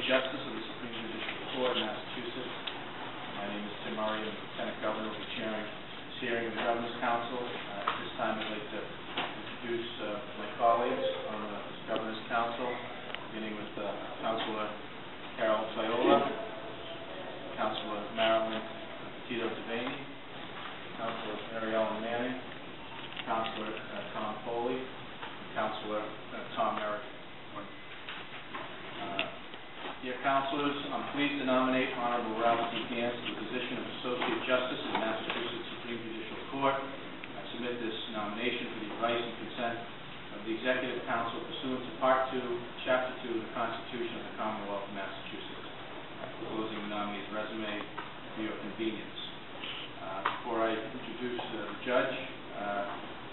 Justice of the Supreme Judicial Court of Massachusetts. My name is Tim Murray. I'm Lieutenant Governor. I'll be chairing this hearing of the Governor's Council. At this time, I'd like to introduce my colleagues on the Governor's Council, beginning with Councilor Carol Viola, Councilor Marilyn Tito Devaney, Councilor Mary Ellen Manning, Councilor Tom Foley, and Councilor Tom Merrick. Dear Councilors, I'm pleased to nominate Honorable Ralph G. Gants to the position of Associate Justice of the Massachusetts Supreme Judicial Court. I submit this nomination for the advice and consent of the Executive Council pursuant to Part 2, Chapter 2 of the Constitution of the Commonwealth of Massachusetts. Proposing the nominee's resume for your convenience. Before I introduce the judge,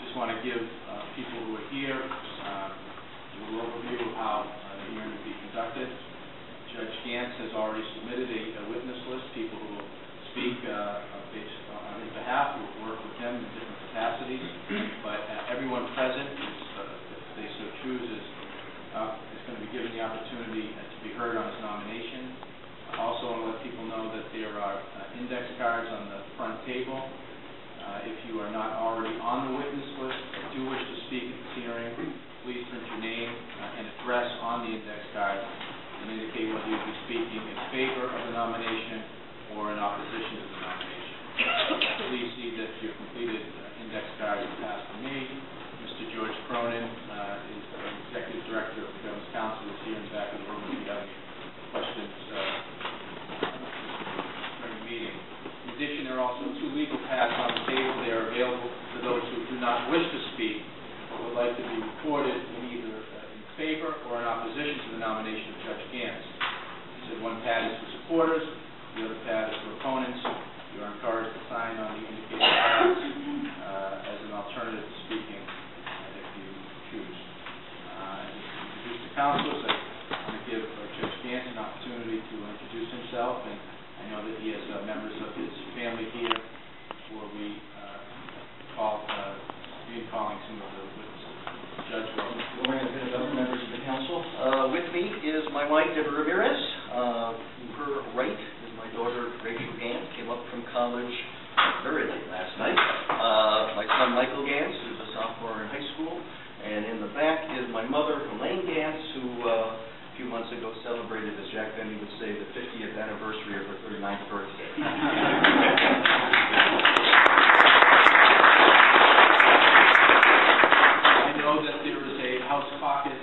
just want to give people who are here a little overview of how the hearing will be conducted. Judge Gants has already submitted a witness list, people who will speak based on his behalf, who will work with him in different capacities. But everyone present, if they so choose, is going to be given the opportunity to be heard on his nomination. Also, I want to let people know that there are index cards on the front table. If you are not already on the witness list or do wish to speak at this hearing, please print your name and address on the index card and indicate whether you'll be speaking in favor of the nomination or in opposition to the nomination. Please see that your completed index card is passed to me. Mr. George Cronin is the Executive Director of the Governor's Council, is here in the back of the room if you have any questions during the meeting. In addition, there are also two legal pads on the table. They are available to those who do not wish to speak but would like to be recorded in either favor or in opposition to the nomination of Judge Gants. So one pad is for supporters, the other pad is for opponents. You are encouraged to sign on the indicated pads as an alternative to speaking if you choose. Just to introduce the council, so I want to give Judge Gants an opportunity to introduce himself, and I know that he has members of his family here before we begin calling some of the witnesses. Judge, welcome. Good morning, members of the council. With me is my wife, Deborah Ramirez. Her right is my daughter, Rachel Gants, came up from college very late last night. My son, Michael Gants, who's a sophomore in high school. And in the back is my mother, Elaine Gants, who a few months ago celebrated, as Jack Benny would say, the 50th anniversary of her 39th birthday. That there is a House caucus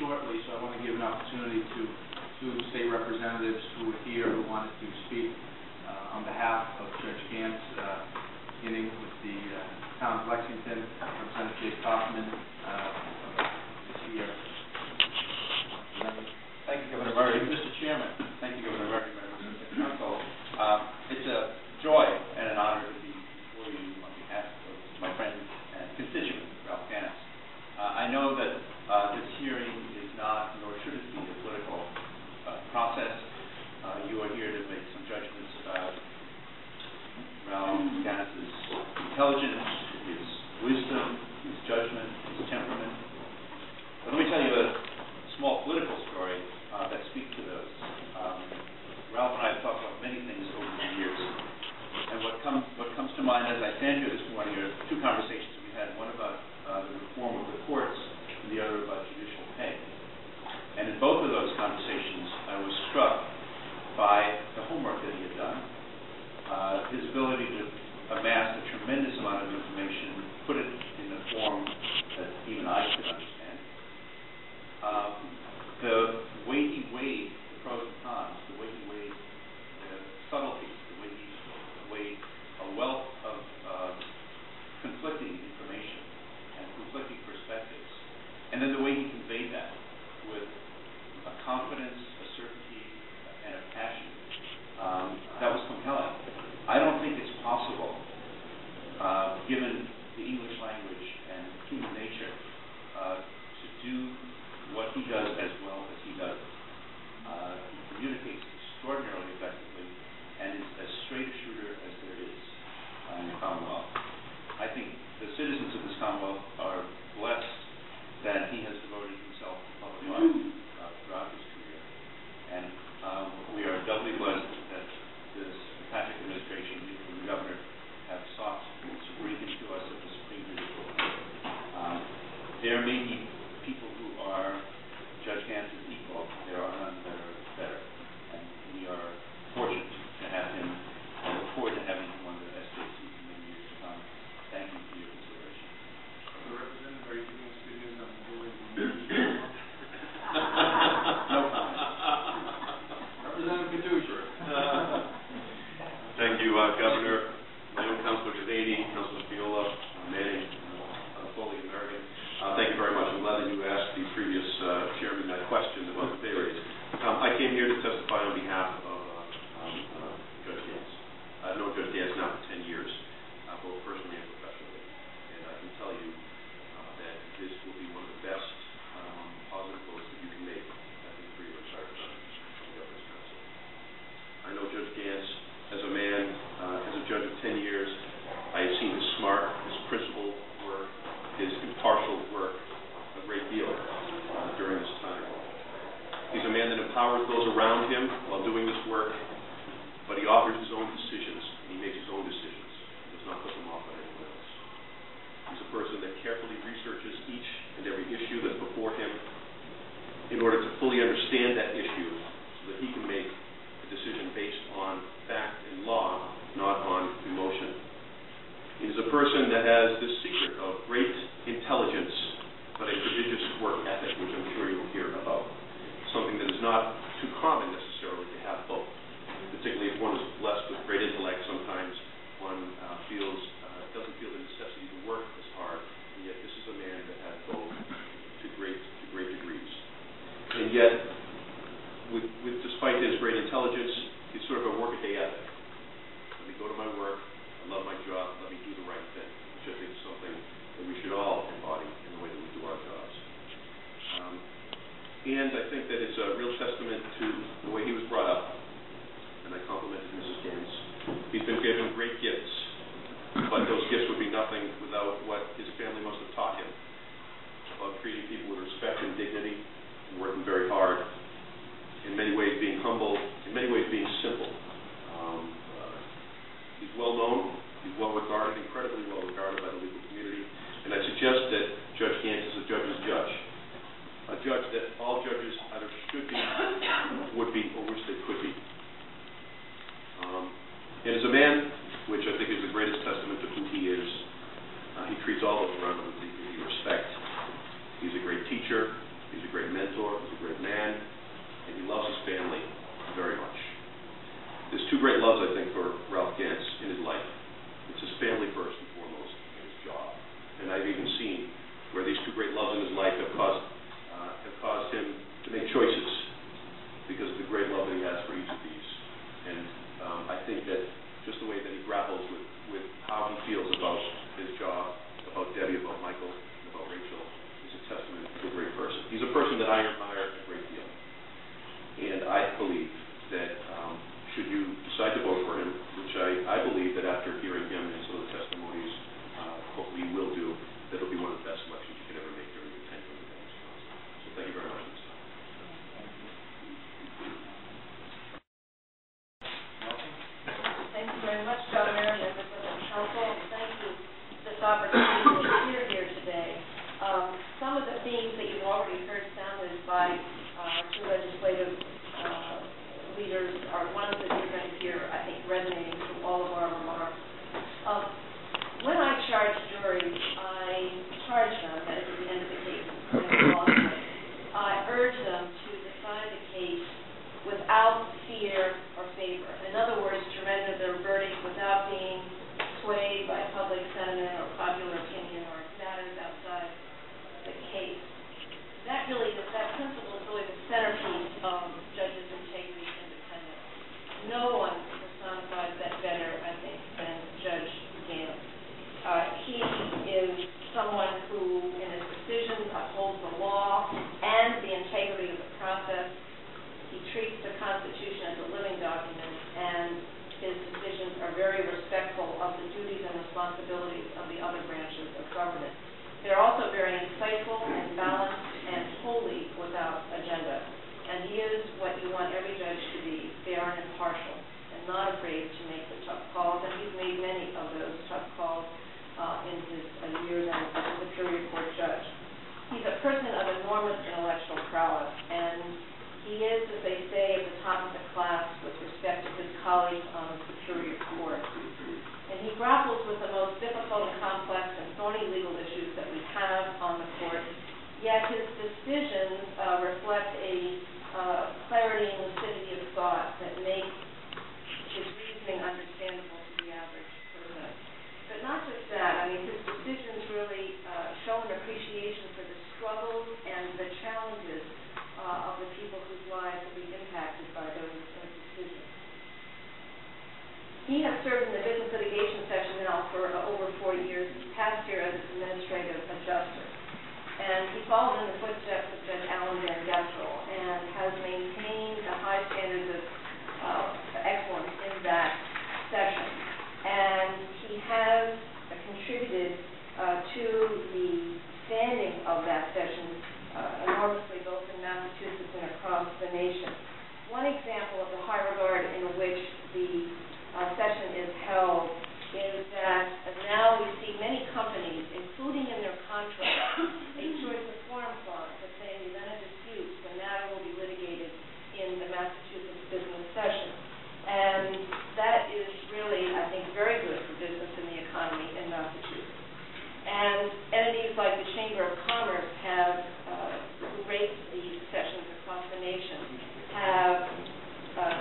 shortly, so I want to give an opportunity to state representatives who are here who wanted to speak on behalf of Judge Gants, beginning with the town of Lexington. Representative Jake Kaufman is here. Thank you, Governor Murray. Mr. Chairman. Thank you, Governor Murray, members of the council. It's a joy and an honor to be before you on behalf of my friend and constituent, Ralph Gants. I know that this hearing is not, nor should it be, a political process. You are here to make some judgments about Ralph Gants' intelligence, his wisdom, his judgment, his temperament. But let me tell you a small political story that speaks to those. Ralph and I have talked about many things over the years, and what comes to mind as I stand here this morning are two conversations we had, one about the reform of the courts, and the other about judicial pay. And in both of those conversations, I was struck by the homework that he had done, his ability to amass a tremendous amount of information, put it in a form that even I could understand. The way he weighed the pros and cons, the way he weighed the subtleties, the way he weighed a wealth of conflicting information and conflicting perspectives, and then the way he conveyed that with a confidence, a certainty, and a passion that was compelling. I don't think it's possible Councilor Devaney, Councilor Fiola, Manning, Foley, and Merrigan. Thank you very much. I'm glad that you asked the previous chairman that question about the pay raise. I came here to testify on behalf of Judge Gants. I've known Judge Gants now for 10 years, both personally and professionally, and I can tell you that this will be one of the best positive votes that you can make after the 3-year retired term of the Governor's Council. I know Judge Gants as a man, as a judge of 10 years. I have seen his smart, his principled work, his impartial work a great deal during this time. He's a man that empowers those around him while doing this work, but he offers his own decisions, and he makes his own decisions. He does not put them off on anyone else. He's a person that carefully researches each and every issue that's before him in order to fully understand that issue so that he can make a decision based on fact and law, not on emotion. He's a person that has this secret of great intelligence, but a prodigious work ethic, which I'm sure you'll hear about. Something that is not too common necessarily to have both. Particularly if one is blessed with great intellect, sometimes one doesn't feel the necessity to work as hard, and yet this is a man that has both to great degrees. And yet, despite his great intelligence, he's sort of a workaday ethic. Let me go to my work, I love my job, let me do the right thing, which I think is something that we should all embody in the way that we do our jobs. And I think that it's a real testament to the way he was brought up, and I complimented Mrs. Gants. He's been given great gifts, but those gifts would be nothing without what his family must have taught him about treating people with respect and dignity, and working very hard, in many ways being humble, in many ways being simple. He's well known, he's well regarded, incredibly well regarded by the legal community, and I suggest that Judge Gants is a judge's judge. A judge that all judges either should be, would be, or wish they could be. And as a man, which I think is the greatest testament to who he is, he treats all those around him with dignity and respect. He's a great teacher, he's a great mentor, he's a great man, and he loves his family very much. There's two great loves, I think, for Ralph Gants in his life. It's his family first and foremost, and his job. And I've even seen where these two great loves in his life have caused him to make choices because of the great love that he has for each of these. And I think that just the way that he grapples with how he feels about his job, about Debbie, about Michael, and about Rachel, is a testament to a great person. He's a person that I admire a great deal. And I believe that should you decide to vote for him, which I believe that after hearing him and some of the testimonies, hopefully you will do, that it'll be one of the best elections you could ever make during your tenure in the Governor's Council. So thank you very much. Thank you very much, Governor, and members of the Council. Thank you for this opportunity to appear here today. Some of the themes that you've already heard sounded by our two legislative leaders are ones that you're going to hear, I think, resonating through all of our remarks. When I charge juries, I charge them at the end of the case. I urge them to decide the case without fear or favor. In other words, to render their verdict without being swayed by public sentiment or popular in the business litigation section now for over 4 years, past year as administrative adjuster. And he followed in the footsteps of Judge Alan Van Gessel and has maintained the high standards of excellence in that session. And he has contributed to the standing of that session enormously, both in Massachusetts and across the nation. One example of the high regard in which the session is held is that now we see many companies, including in their contracts, a choice of forum clause that say in the event of dispute, the matter will be litigated in the Massachusetts business session. And that is really, I think, very good for business and the economy in Massachusetts. And entities like the Chamber of Commerce have, who rate these sessions across the nation, have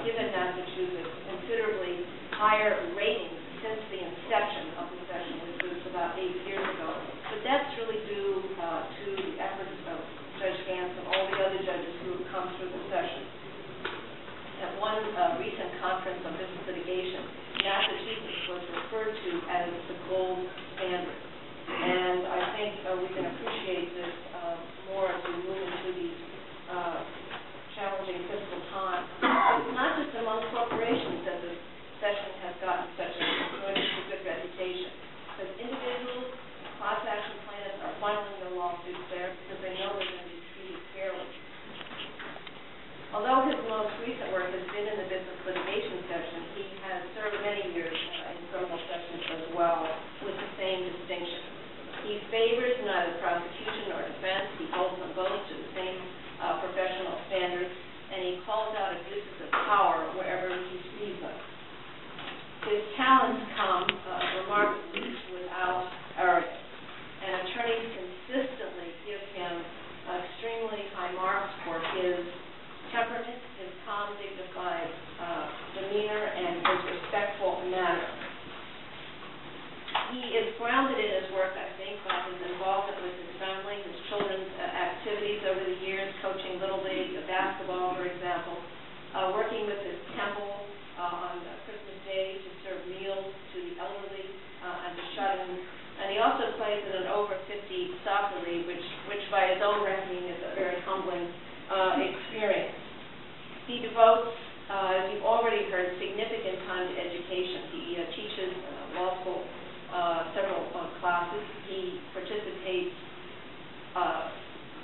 given Massachusetts considerably higher ratings since the inception of the session, which was about 8 years ago. But that's really due to the efforts of Judge Gants and all the other judges who have come through the session. At one recent conference on business litigation, Massachusetts was referred to as the gold standard. And I think we can appreciate this more as we move into these challenging fiscal times. It's not just among corporations that the session has gotten such a good reputation. Because individuals, class action plaintiffs are filing their lawsuits there because they know they're going to be treated fairly. Although his most recent work has been in the business litigation section, he has served many years in criminal sessions as well with the same distinction. He favors neither prosecution nor defense. He holds them both to the same professional standards, and he calls out abuses of power wherever he sees them. His talents come remarkably without arrogance, and attorneys consistently give him extremely high marks for his temperament, his calm, dignified demeanor, and his respectful manner. He is grounded in his work, I think, by his involvement with his family, his children's activities over the years, coaching Little League, basketball, for example, working with his temple on Christmas Day to serve meals to the elderly and the shut-ins. And he also plays in an over-50 soccer league, which by his own reckoning is a very humbling experience. He devotes, as you've already heard, significant time to education. He teaches law school several classes. He participates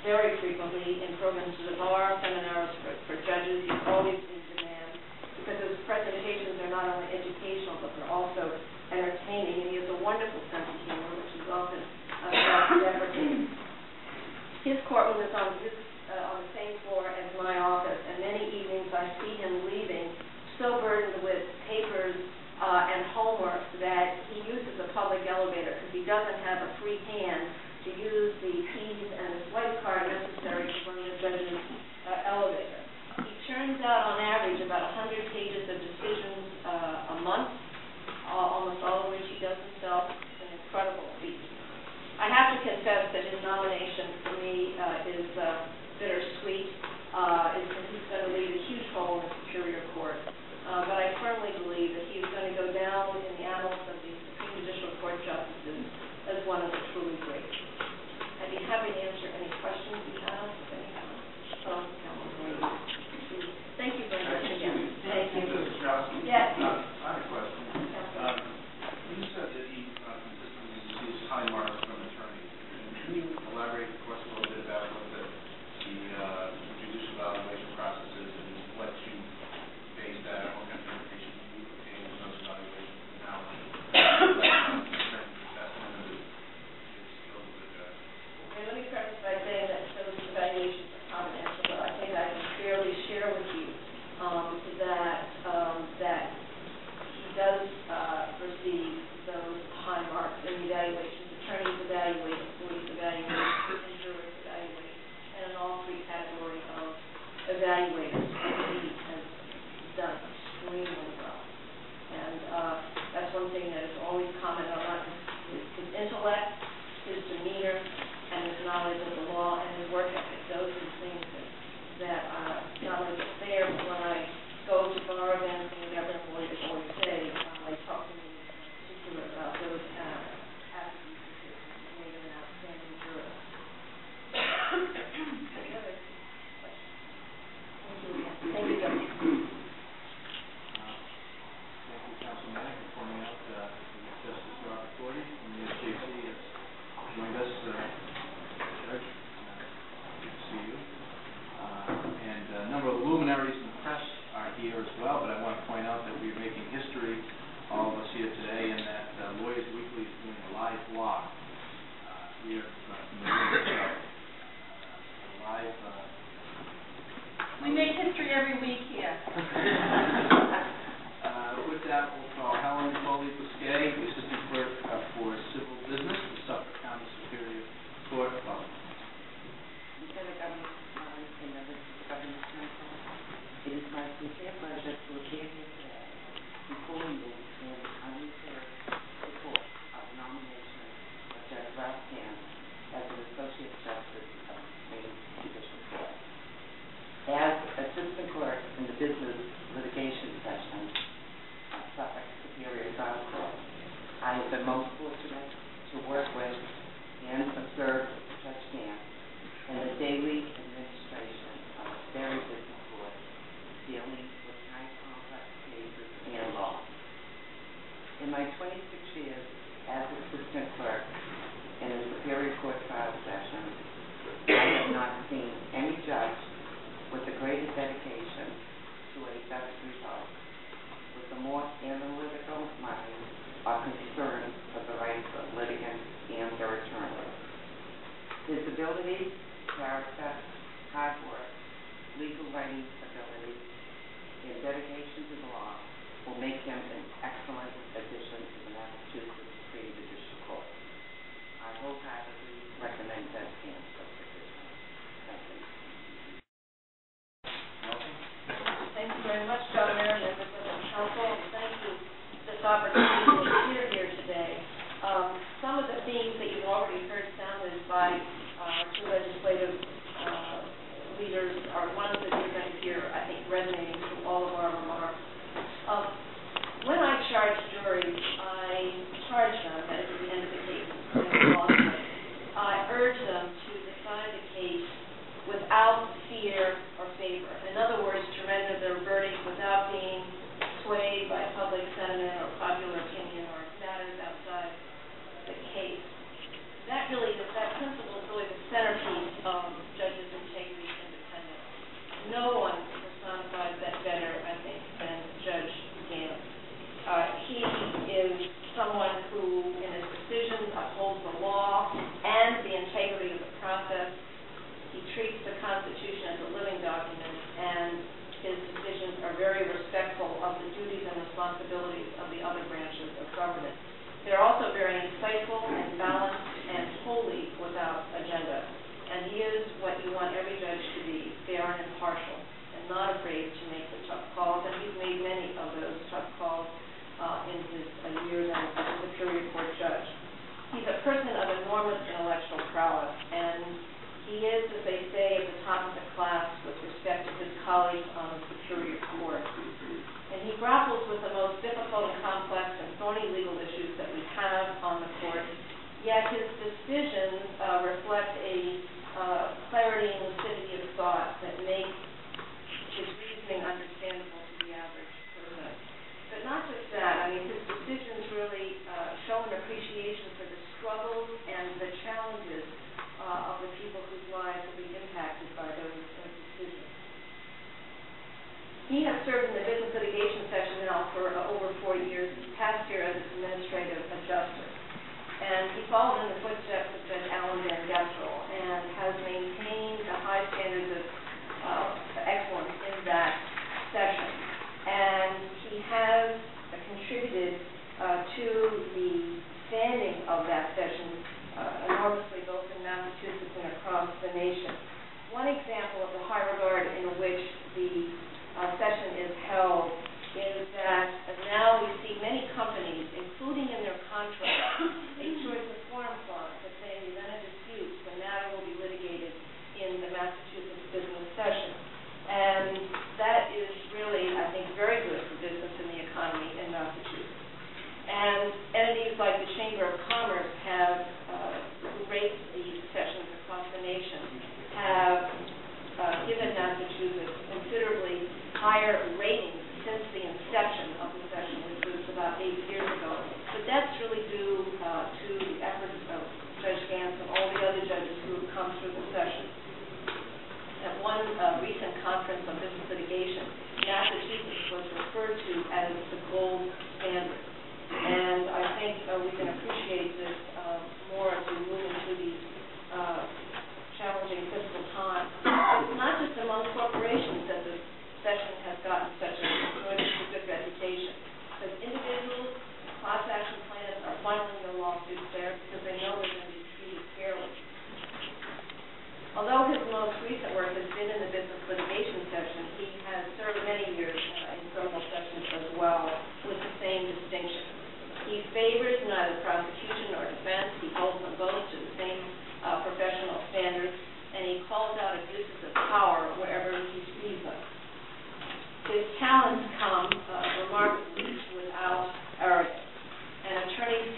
very frequently in programs to the bar, seminars for judges. He's always in demand because his presentations are not only educational, but they're also entertaining, and he has a wonderful sense of humor, which is often deprecated. His courtroom is on the same floor as my office, and many evenings I see him leaving so burdened with papers and homework that he uses a public elevator because he doesn't have a free hand to use the keys and the swipe card necessary to run the judge's elevator. He churns out on average about 100 pages of decisions a month, almost all of which he does himself. It's an incredible feat. I have to confess that his nomination for me is bittersweet. He's going to leave a huge hole in the Superior Court. But I firmly believe that he is going to go down in the annals of the Supreme Judicial Court justices as one of the truly great. I'd be happy to answer any questions you have. Thank you very much again. Thank you. Yes. I have a question. You said that he consistently receives high marks from attorneys. Can you elaborate, of course, a little bit about what the judicial evaluation process is and what you base that on, what kind of information you obtain in those evaluations, and how concerning assessment of his skills as a judge? Okay, let me preface by saying that those evaluations are confidential, but I think I can fairly share with you that he does receive those high marks in the evaluations. Attorneys evaluate, employees evaluate, and jurors evaluate, and in all three categories of evaluators, he has done extremely well. And that's one thing that is always commented on, his intellect, his demeanor, and his knowledge of the law and his work ethic. Those are the things that not only get fair, but when I go to bar events and whatever lawyers always say, I talk to them I have been most fortunate to work with and observe Judge Gant and the daily administration of a very busy court dealing with high complex cases and law. In my 26 years as assistant clerk in a Superior Court trial session, I have not seen any judge with a greater dedication to a just result, with a more analytical mind or concern for the rights of litigants and their attorneys. His ability, character, hard work, legal writing ability, and dedication to the law will make him an excellent addition to the Massachusetts Supreme Judicial Court. I wholeheartedly recommend Judge Gant for position. Thank you. Thank you very much, Dr. Mayor, members of the council. Thank you for this opportunity to appear here today. Some of the themes that you've already heard sounded by two legislative leaders are ones that you're going to hear, I think, resonating through all of our remarks. When I charge juries, I charge them, that is at the end of the case, I urge them to decide the case without fear or favor. In other words, to render their verdict without being swayed by public sentiment or popular opinion or matters outside the case. That principle is really the centerpiece of judges' integrity and independence. No one personifies that better, I think, than Judge Gant. He is someone who, in his decisions, upholds the law and the integrity of the process. He treats the Constitution as a living document, and his decisions are very respectful of the duties and responsibilities of the other branches of government. They're also very insightful and balanced and wholly without agenda. And he is what you want every judge to be, fair and impartial, and not afraid to make the tough calls. And he's made many of those tough calls in his years as a Superior Court judge. He's a person of enormous intellectual prowess, and he is, as they say, at the top of the class with respect to his colleagues on the Superior Court. And he grapples with the most difficult and complex and thorny legal issues that we have on the court, yet his decisions reflect a clarity and lucidity of thought that make his reasoning understandable to the average person. But not just that, his decisions really show an appreciation for the struggles and the challenges of the people whose lives will be impacted by those decisions. He has served in the business litigation section now for over 4 years, past year as administrative adjuster. And he followed in the footsteps of Judge Alan Van Gestel and has maintained the high standards of excellence in that session. And he has contributed to the standing of that session enormously, both in Massachusetts and across the nation. One example of the high regard in which the session is held is that now we see many companies, including in their contracts, a choice of forum clause that say in the event of disputes, the matter will be litigated in the Massachusetts business session. And that is really, I think, very good for business and the economy in Massachusetts. And entities like the Chamber of Commerce have, who rate these sessions across the nation, have given Massachusetts considerably higher ratings since the inception of the session, which was about 8 years ago. But that's really due to the efforts of Judge Gant and all the other judges who have come through the session. At one recent conference on business litigation, Massachusetts was referred to as the gold standard. And I think we can appreciate this more as we move into these challenging fiscal times. It's not just among corporations that the session has gotten such a good reputation. Because individuals, class action plans are filing their lawsuits there because they know they're going to be treated fairly. Although his most recent work has been in the business litigation session, he has served many years in criminal sessions as well with the same distinction. He favors neither prosecution nor defense. He holds them both to the same professional standards, and he calls out abuses of power wherever he sees them. His talents come remarkably without arrogance, and attorneys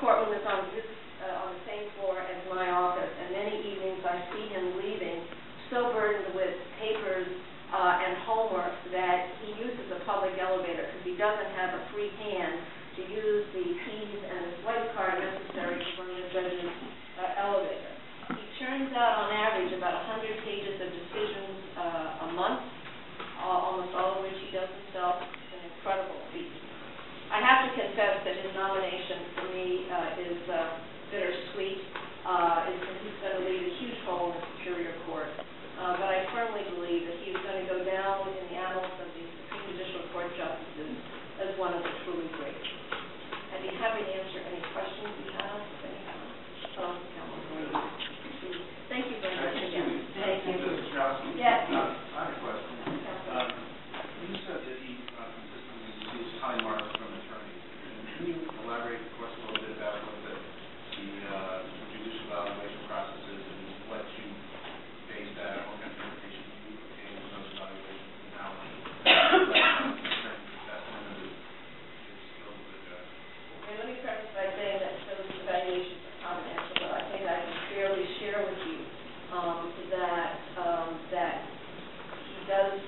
courtroom is on the same floor as my office, and many evenings I see him leaving so burdened with papers and homework that he uses a public elevator because he doesn't have a free hand to use the keys and the swipe card necessary to run the judge's elevator. He churns out, on average, about 100 pages of decisions a month, almost all of which he does himself. It's an incredible feat. I have to confess that his nomination for me is bittersweet. He's going to leave a huge hole in the Superior Court. But I firmly believe that he's going to go down in the annals of the Supreme Judicial Court justices as one of the truly great. I'd be happy to answer any questions you have. Thank you very much again. Thank you. Mrs. Johnson? Yes. I have a question. You said that he consistently receives high marks from attorneys. Can you elaborate, of course, a little bit about what the judicial evaluation process is and what you base that, what kind of information you obtain from those evaluations, and how assessment of his skills as a judge? Okay, let me preface by saying that those evaluations are confidential, but I think I can fairly share with you that he does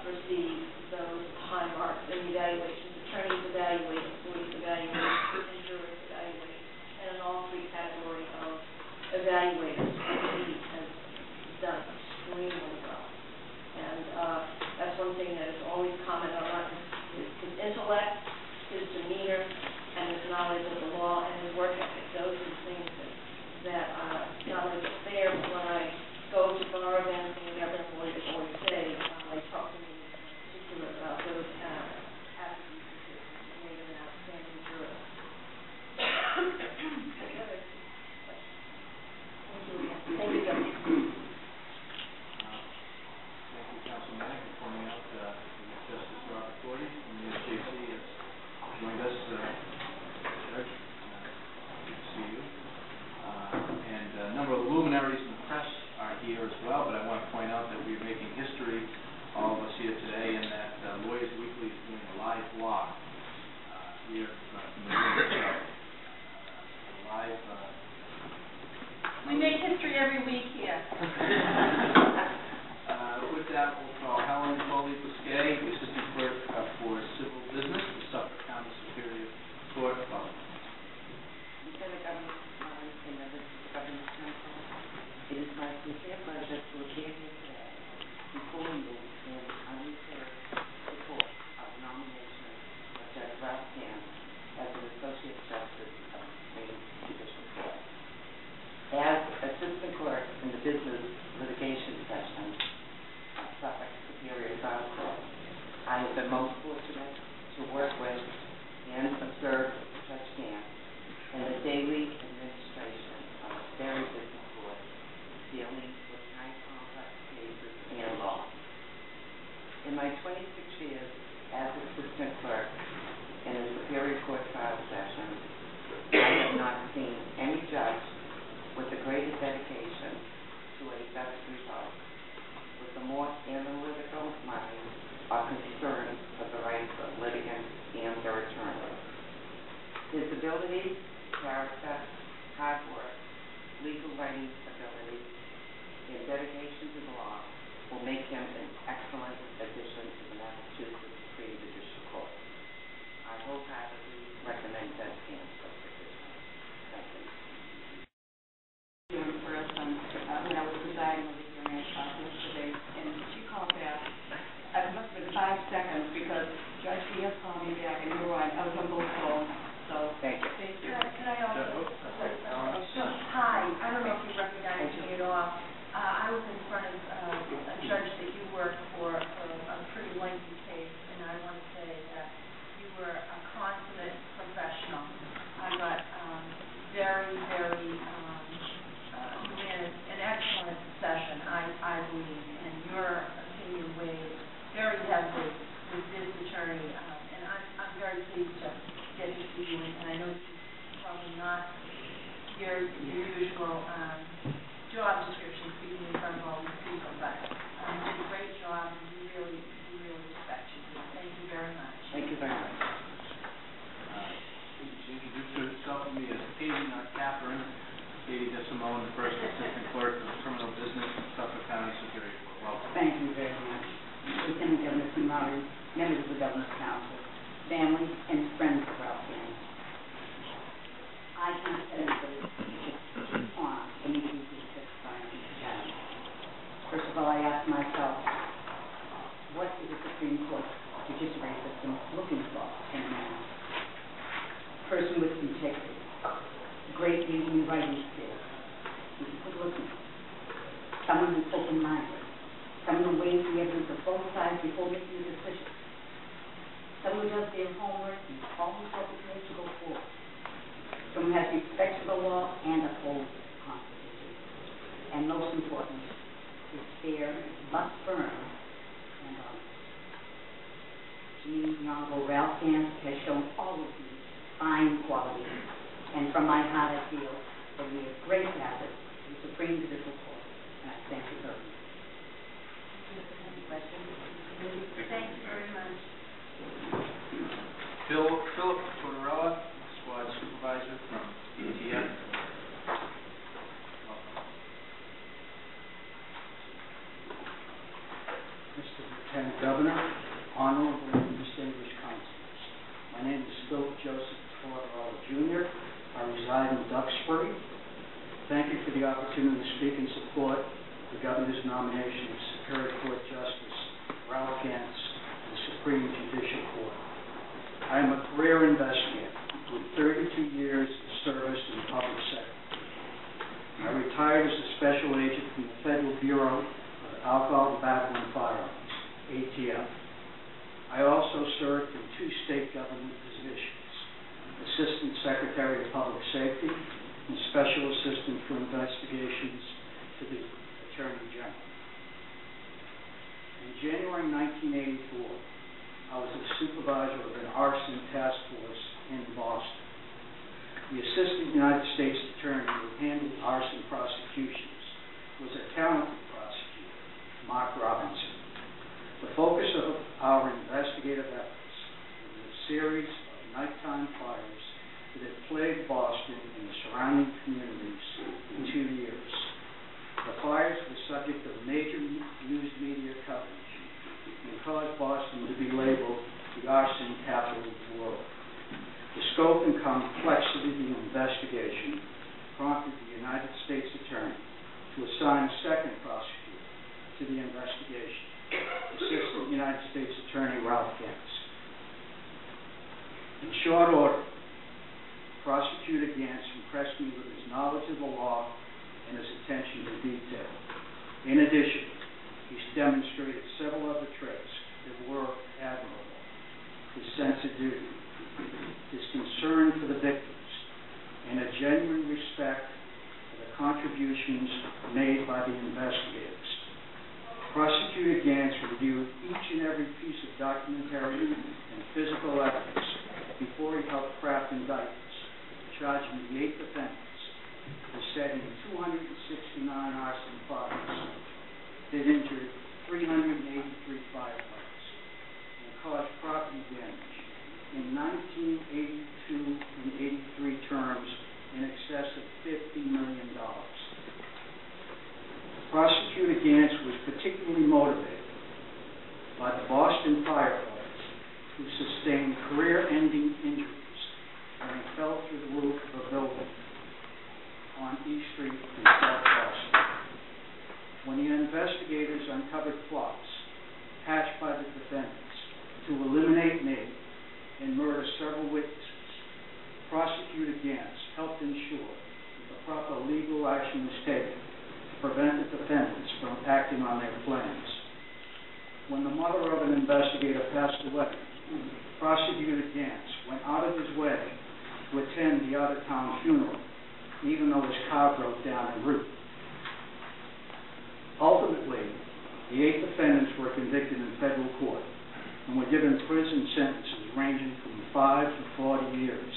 receive those high marks in the evaluations. Attorneys evaluate, employees evaluate, and jurors evaluate, and in all three categories of evaluators, he has done extremely well. And that's one thing that is always commented on, his intellect, his demeanor, and his knowledge of the law and his work ethic. Those are the things that not only get fair, but when I go to bar events and whatever lawyers always say, they talk to me in particular about those attributes of his. He made him an outstanding juror. Any other questions? Thank you again. Thank you, Judge. Thank you, Councilman Manick, for pointing out that Justice Robert Gordy from the SJC has joined us. Judge, good to see you. And a number of luminaries in the press are here as well, but I want to point out that we're making history, all of us here today, in that Lawyers Weekly is doing a live blog here from the room. Live. We make history every week here. With that, we'll call Helen Foley-Bousquet, the Assistant Clerk for Civil Business, the Suffolk County Superior Court. Lieutenant Governor Collins and members of the Governor's Council, it is my sincere pleasure to appear here today before you in unreserved support of the nomination of Judge Ralph Gants as an Associate Justice of the Supreme Judicial Court. As Assistant Clerk in the Business Litigation Section of Suffolk Superior Trial Court, I have been most fortunate to work with and observe Judge Gants and the daily administration of a very busy court dealing with high complex cases and law. In my 26 years as Assistant Clerk in the Superior Court trial session, I have not seen any judge with the greater dedication to a best result, with a more analytical mind or concern for the rights of litigants and their attorneys. His ability, character, hard work, legal writing ability, and dedication to the law will make him an excellent addition to the Massachusetts Supreme Judicial Court. I wholeheartedly recommend Judge Gants for position. Thank you. In person, when I was presiding over the hearing yesterday, and she called back. It must have been 5 seconds because Judge Gants called me back, and you were on. I was on both phones. So thank you. Thank you. Could I also? Hi, I don't know if you recognize me at all. I was in front of a judge that you worked for a pretty lengthy case, and I want to say that you were a consummate Catherine Katie DeSimone, the First Assistant Clerk of the Criminal Business of Suffolk County Superior Court. Welcome. Thank you very much. Lieutenant Governor Simari, members of the Governor's Council, family, and friends of Ralph Gants. I can't tell you what an honor for me to be able to testify on this matter. First of all, I ask myself, what is the Supreme Court judiciary system looking for in a man? A person with integrity, great reading and writing skills, who's good looking, someone who's open-minded, someone who weighs the evidence of both sides before making a decision, someone who does their homework and always prepared to go forward, someone who has respect for the law and upholds the Constitution, and most important, is fair but firm and honest. To me, the Honorable Ralph Gants has shown all of these fine qualities, and from my heart I feel that we are great asset to the Supreme Judicial Court, and I thank you very much. Any questions? Thank you very much. Philip Tortorella, Squad Supervisor from ETF. Mr. Lieutenant Governor, honorable and distinguished councilors. My name is Philip Joseph Tortorella, Jr. I reside in Duxbury. Thank you for the opportunity to speak in support of the Governor's nomination of Superior Court Justice Ralph Gants to the Supreme Judicial Court. I am a career investigator with 32 years of service in the public sector. I retired as a special agent from the Federal Bureau of Alcohol, Tobacco, and Firearms, ATF. I also served in 2 state government positions, Assistant Secretary of Public Safety and Special Assistant for Investigations to the Attorney General. In January 1984, I was a supervisor of an arson task force in Boston. The Assistant United States Attorney who handled arson prosecutions was a talented prosecutor, Mark Robinson. The focus of our investigative efforts was a series of nighttime fires that had plagued Boston and the surrounding communities for 2 years. The fires were subject of major news media coverage and caused Boston to be labeled the arson capital of the world. The scope and complexity of the investigation prompted the United States Attorney to assign a second prosecutor to the investigation, Assistant United States Attorney Ralph Gants. In short order, Prosecutor Gants impressed me with his knowledge of the law and his attention to detail. In addition, he's demonstrated several other traits that were admirable: his sense of duty, his concern for the victims, and a genuine respect for the contributions made by the investigators. Prosecutor Gants reviewed each and every piece of documentary and physical evidence before he helped craft indictments, charging the 8 defendants for setting 269 arson fires that injured 383 firefighters and caused property damage in 1982 and 83 terms in excess of $50 million. Prosecutor Gants was particularly motivated by the Boston firefighters who sustained career-ending injuries when they fell through the roof of a building on East Street in South Boston. When the investigators uncovered plots hatched by the defendants to eliminate me and murder several witnesses, Prosecutor Gants helped ensure that the proper legal action was taken to prevent the defendants from acting on their plans. When the mother of an investigator passed away, Prosecutor Gants went out of his way to attend the out-of-town funeral, even though his car broke down en route. Ultimately, the 8 defendants were convicted in federal court and were given prison sentences ranging from 5 to 40 years.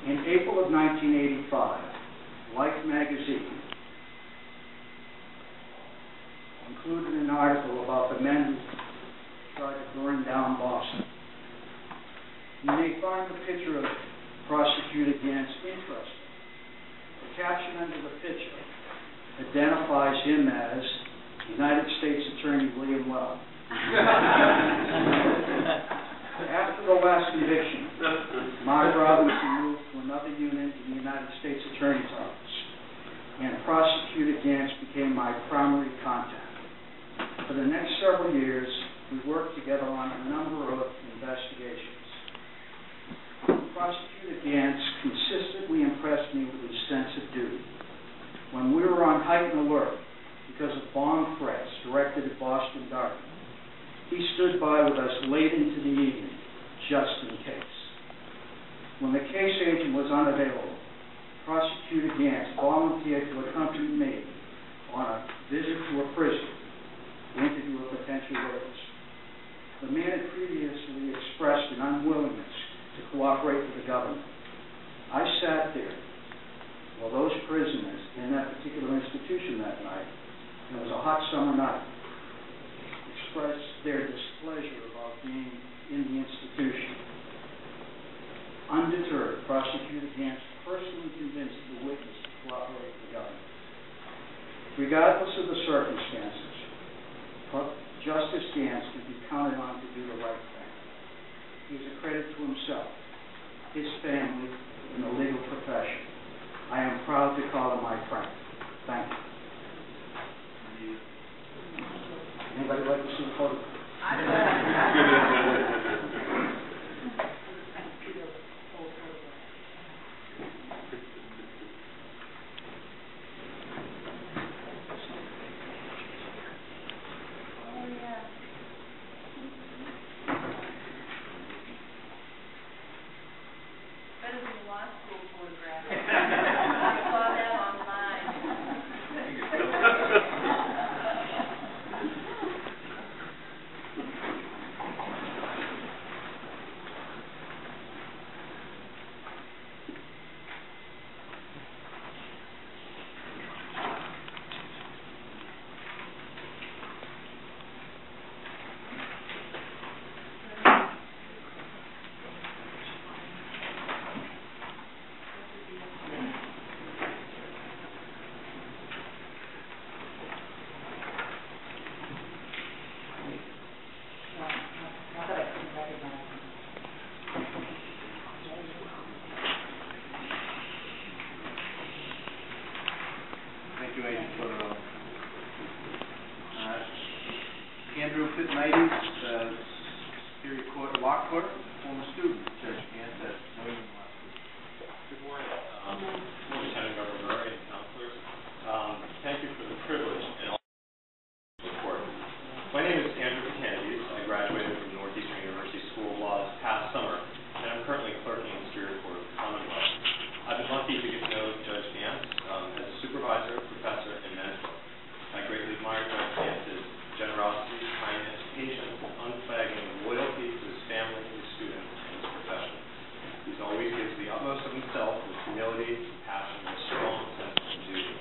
In April of 1985, Life magazine included an article about the men who tried to burn down Boston. You may find the picture of Prosecutor Gant's interest. The caption under the picture identifies him as United States Attorney William Well. After the last conviction, Mark Robinson moved to another unit in the United States Attorney's Office, and Prosecutor Gants became my primary contact. For the next several years, we worked together on a number of investigations. Prosecutor Gants consistently impressed me with his sense of duty. When we were on heightened alert because of bomb threats directed at Boston Garden, he stood by with us late into the evening, just in case. When the case agent was unavailable, Prosecutor Gants volunteered to accompany me on a visit to a prison to interview a potential witness. The man had previously expressed an unwillingness to cooperate with the government. I sat there while those prisoners in that particular institution that night, and it was a hot summer night, expressed their displeasure about being in the institution. Undeterred, Prosecutor Gants personally convinced the witness to cooperate with the government. Regardless of the circumstances, Justice Gants can be counted on to do the right thing. He is a credit to himself, his family, and the legal profession. I am proud to call him my friend. Thank you. Anybody like to see the photograph? Better than the law school photograph. I saw that online. Andrew Pitnighty, Superior Court Law Clerk, former student, Judge Gants at Joeu Law School. Good morning, Lieutenant Governor Murray and counselors. Thank you for the privilege and all the support. My name is Andrew Pitnighty. I graduated from Northeastern University School of Law this past summer, and I'm currently clerking in the Superior Court of the Commonwealth. I've been lucky to get to know Judge Gants as a supervisor, professor, and mentor. I greatly admire Judge Gants' generosity, kindness, patience, and unflagging loyalty to his family, his students, and his profession. He always gives the utmost of himself with humility, compassion, and a strong sense of duty.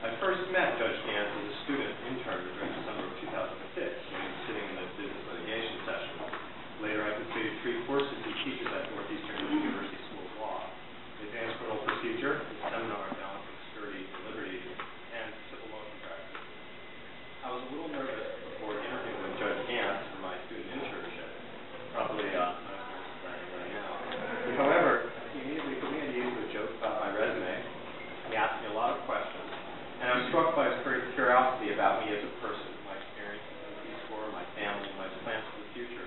I first met Judge Gants as a student intern during the summer of 2006 when he was sitting in the business litigation session. Later, I completed 3 courses he teaches at Northeastern University School of Law: Advanced Criminal Procedure, Seminar on Balancing Security and Liberty, and Civil Motion Practice. I was a little nervous before interviewing Judge Gants for my student internship. Probably not as nervous as I am right now. However, he immediately put me at ease with jokes about my resume. He asked me a lot of questions, and I was struck by his great curiosity about me as a person, my experiences in the Peace Corps, my family, and my plans for the future.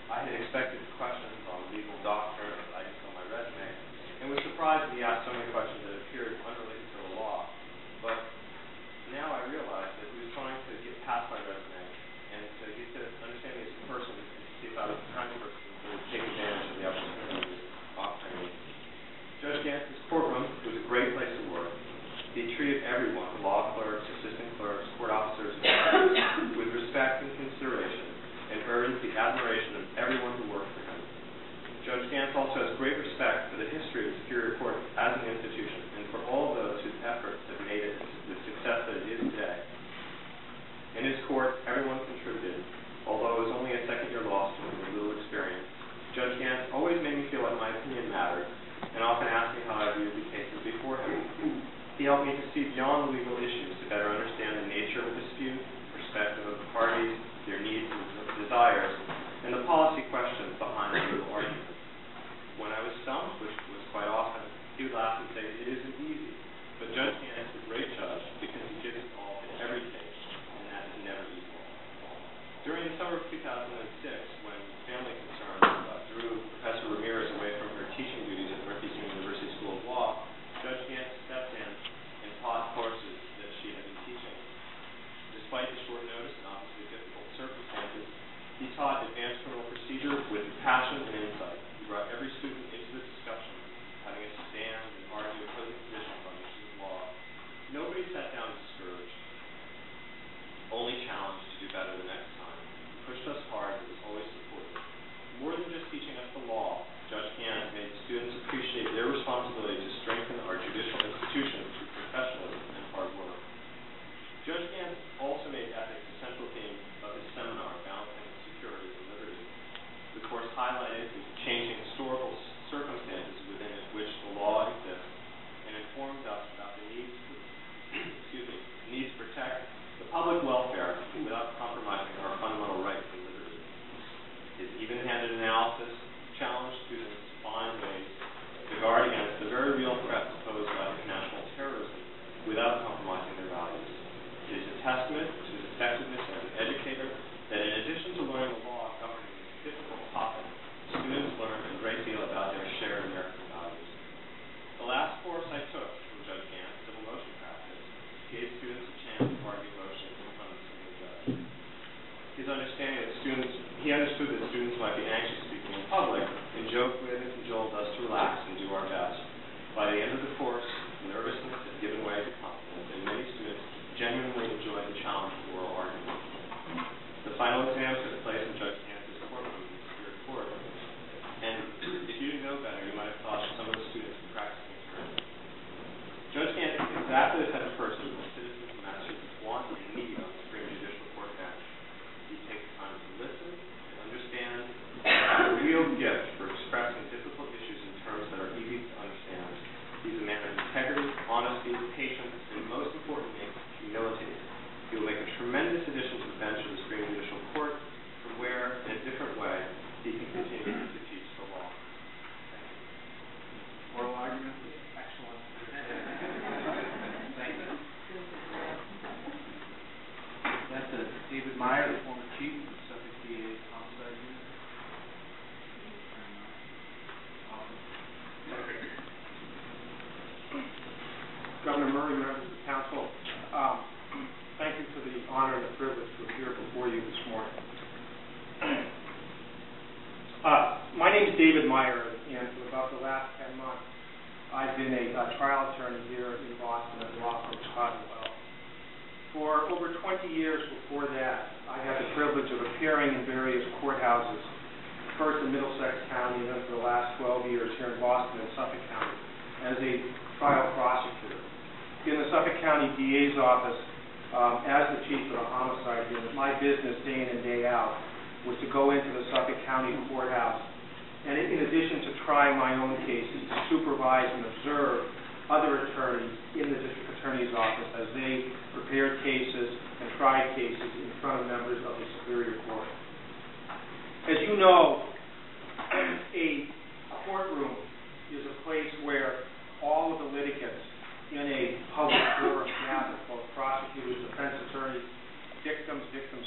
I had expected questions on legal doctrine or items on my resume, and was surprised that he asked so many questions that appeared unrelated to the law. But now I realize that he was trying to get past my resume and to get to understand me as a person and to see if I was the kind of person who would take advantage of the opportunities offering me. Judge Gants' courtroom was a great place to work. He treated everyone, law clerks, assistant clerks, court officers, and judges, with respect and consideration, and earned the admiration of everyone who worked for him. Judge Gants also has great respect for the history of the Superior Court as an institution, and for all of those whose efforts have made it the success that it is today. In his court, everyone contributed. Although I was only a second-year law student with little experience, Judge Gants always made me feel like my opinion mattered, stumped, which was quite often, he would laugh and say, "It isn't easy." But Judge Gants is a great judge because he gets involved in every case, and that is never easy. During the summer of 2006, when family concerns drew Professor Ramirez away from her teaching duties at Northeastern University School of Law, Judge Gants stepped in and taught courses that she had been teaching. Despite the short notice and obviously difficult circumstances, he taught advanced criminal procedure with passion and insight. He brought every student into the discussion, having us stand and argue opposing positions on issues of law. Nobody sat down discouraged, only challenged to do better the next time. He pushed us hard and was always supportive. More than just teaching us the law, Judge Gants made students appreciate their responsibility to strengthen our judicial institution through professionalism and hard work. Judge Gants also made ethics a central theme of his seminar, Balancing Security and Liberty. The course highlighted the changing historical circumstances within which the law exists and informed us about the need to protect the public welfare without compromising our fundamental rights and liberties. His even-handed analysis challenged students to find ways to guard against the very real threats posed by international terrorism without compromising their values. It is a testament to his effectiveness as an educator that in addition to learning the law governing this difficult topic, students learn a great deal about their shared American values. The last course I took from Judge Gants, Civil Motion Practice, gave students a chance to argue motions in front of the civil judge. He understood that students might be anxious speaking in public, and joked with and cajoled us to relax and do our best. By the end of the course, nervousness had given way to confidence, and many students genuinely enjoyed the challenge of oral argument. The final exam took place in Judge Gants' courtroom in the Superior Court, and if you didn't know better, you might have thought some of the students were practicing attorneys. Judge Gants is exactly the type of person that citizens of Massachusetts want and need on the Supreme Judicial Court bench. He takes time to listen and understand, and has a real gift for expressing difficult issues in terms that are easy to understand. He's a man of integrity, honesty, patience, and most importantly, humility. He will make a tremendous addition to the bench of the Supreme Judicial Court, from where, in a different way, he can continue to teach the law. Oral argument? Excellent. Thank you. That's David Meyer, the former chief of the Suffolk DA's homicide unit. Governor Murray, members of the council, thank you for the honor and the privilege to appear before you this morning. My name is David Meyer, and for about the last 10 months, I've been a trial attorney here in Boston at the law firm Cottonwell. For over 20 years before that, I had the privilege of appearing in various courthouses, first in Middlesex County, and then for the last 12 years here in Boston and Suffolk County, as a trial prosecutor. In the Suffolk County DA's office, as the chief of the homicide unit, my business day in and day out was to go into the Suffolk County courthouse and, in addition to trying my own cases, to supervise and observe other attorneys in the district attorney's office as they prepared cases and tried cases in front of members of the Superior Court. As you know, a courtroom is a place where all of the litigants in a public forum gather, both prosecutors, defense attorneys, victims,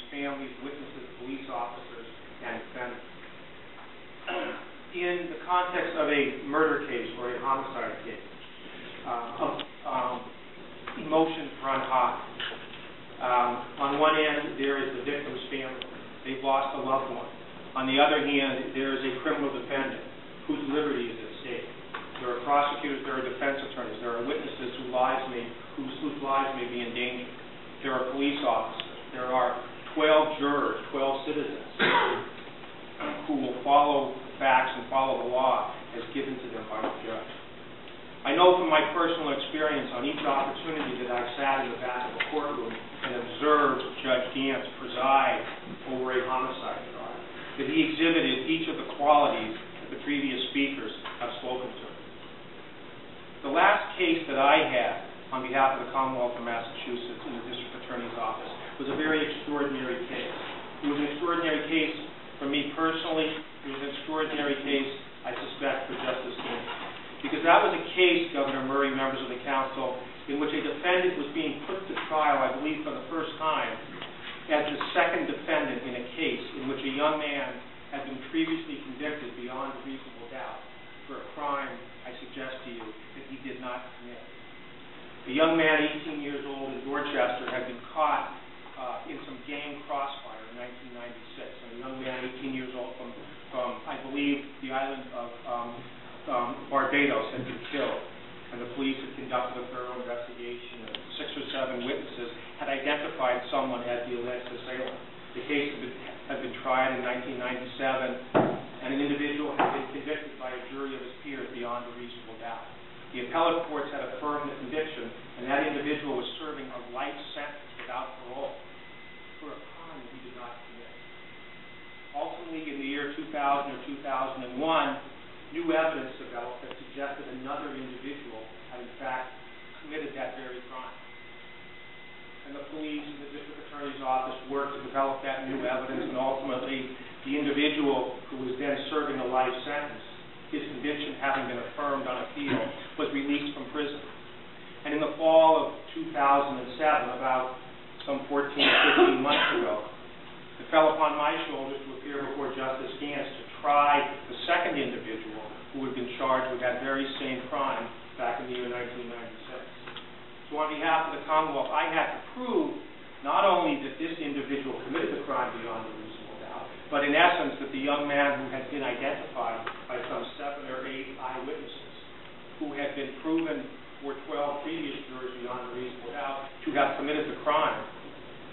families, witnesses, police officers, and defendants. In the context of a murder case or a homicide case, emotions run high. On one end, there is the victim's family. They've lost a loved one. On the other hand, there is a criminal defendant whose liberty is at stake. There are prosecutors, there are defense attorneys, there are witnesses whose lives may be in danger. There are police officers. There are 12 jurors, 12 citizens who will follow the facts and follow the law as given to them by the judge. I know from my personal experience on each opportunity that I've sat in the back of a courtroom and observed Judge Gants preside over a homicide trial, that he exhibited each of the qualities that the previous speakers have spoken to. The last case that I had on behalf of the Commonwealth of Massachusetts in the District Attorney's Office was a very extraordinary case. It was an extraordinary case for me personally. It was an extraordinary case, I suspect, for Justice Gants. because that was a case, Governor Murray, members of the council, in which a defendant was being put to trial, I believe for the first time, as the second defendant in a case in which a young man had been previously convicted beyond a reasonable doubt for a crime, I suggest to you, that he did not commit. A young man, 18 years old in Dorchester, had been caught in some gang crossfire in 1996. And a young man, 18 years old, from I believe, the island of Barbados, had been killed. And the police had conducted a thorough investigation, and 6 or 7 witnesses had identified someone as the alleged assailant. The case had been tried in 1997, and an individual had been convicted by a jury of his peers beyond a reasonable doubt. The appellate courts had affirmed the conviction, and that individual was serving a life sentence without parole for a crime that he did not commit. Ultimately, in the year 2000 or 2001, new evidence developed that suggested another individual had in fact committed that very crime. And the police and the district attorney's office worked to develop that new evidence, and ultimately the individual who was then serving a life sentence, his conviction having been affirmed on appeal, was released from prison. And in the fall of 2007, about some 14 or 15 months ago, it fell upon my shoulders to appear before Justice Gants to try the second individual who had been charged with that very same crime back in the year 1996. So on behalf of the Commonwealth, I had to prove not only that this individual committed the crime beyond a reasonable doubt, but in essence that the young man who had been identified by some 7 or 8 eyewitnesses, who had been proven for 12 previous jurors beyond a reasonable doubt to have committed the crime,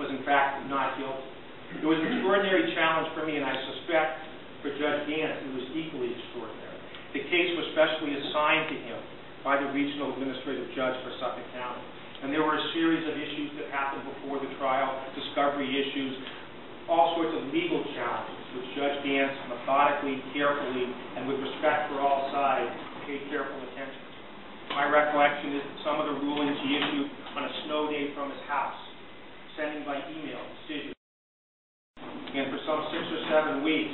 was in fact not guilty. It was an extraordinary challenge for me, and I suspect for Judge Gants it was equally extraordinary. The case was specially assigned to him by the regional administrative judge for Suffolk County. And there were a series of issues that happened before the trial, discovery issues, all sorts of legal challenges, which Judge Gants methodically, carefully, and with respect for all sides, paid careful attention to. My recollection is that some of the rulings he issued on a snow day from his house, sending by email decisions. And for some 6 or 7 weeks,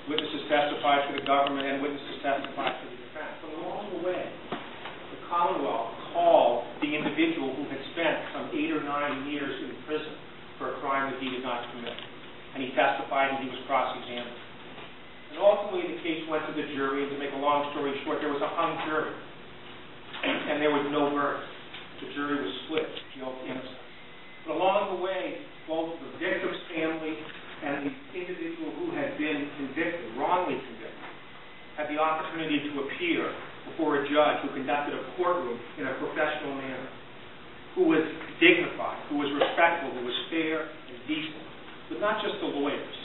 witnesses testified for the government and witnesses testified for the defense. But along the way, the Commonwealth called the individual who had spent some 8 or 9 years in prison for a crime that he did not commit. And he testified and he was cross-examined. And ultimately the case went to the jury, and to make a long story short, there was a hung jury. And there was no verdict. The jury was split, guilt, innocence. But along the way, both the victim's family and the individual who had been convicted, wrongly convicted, had the opportunity to appear before a judge who conducted a courtroom in a professional manner, who was dignified, who was respectful, who was fair and decent, but not just the lawyers,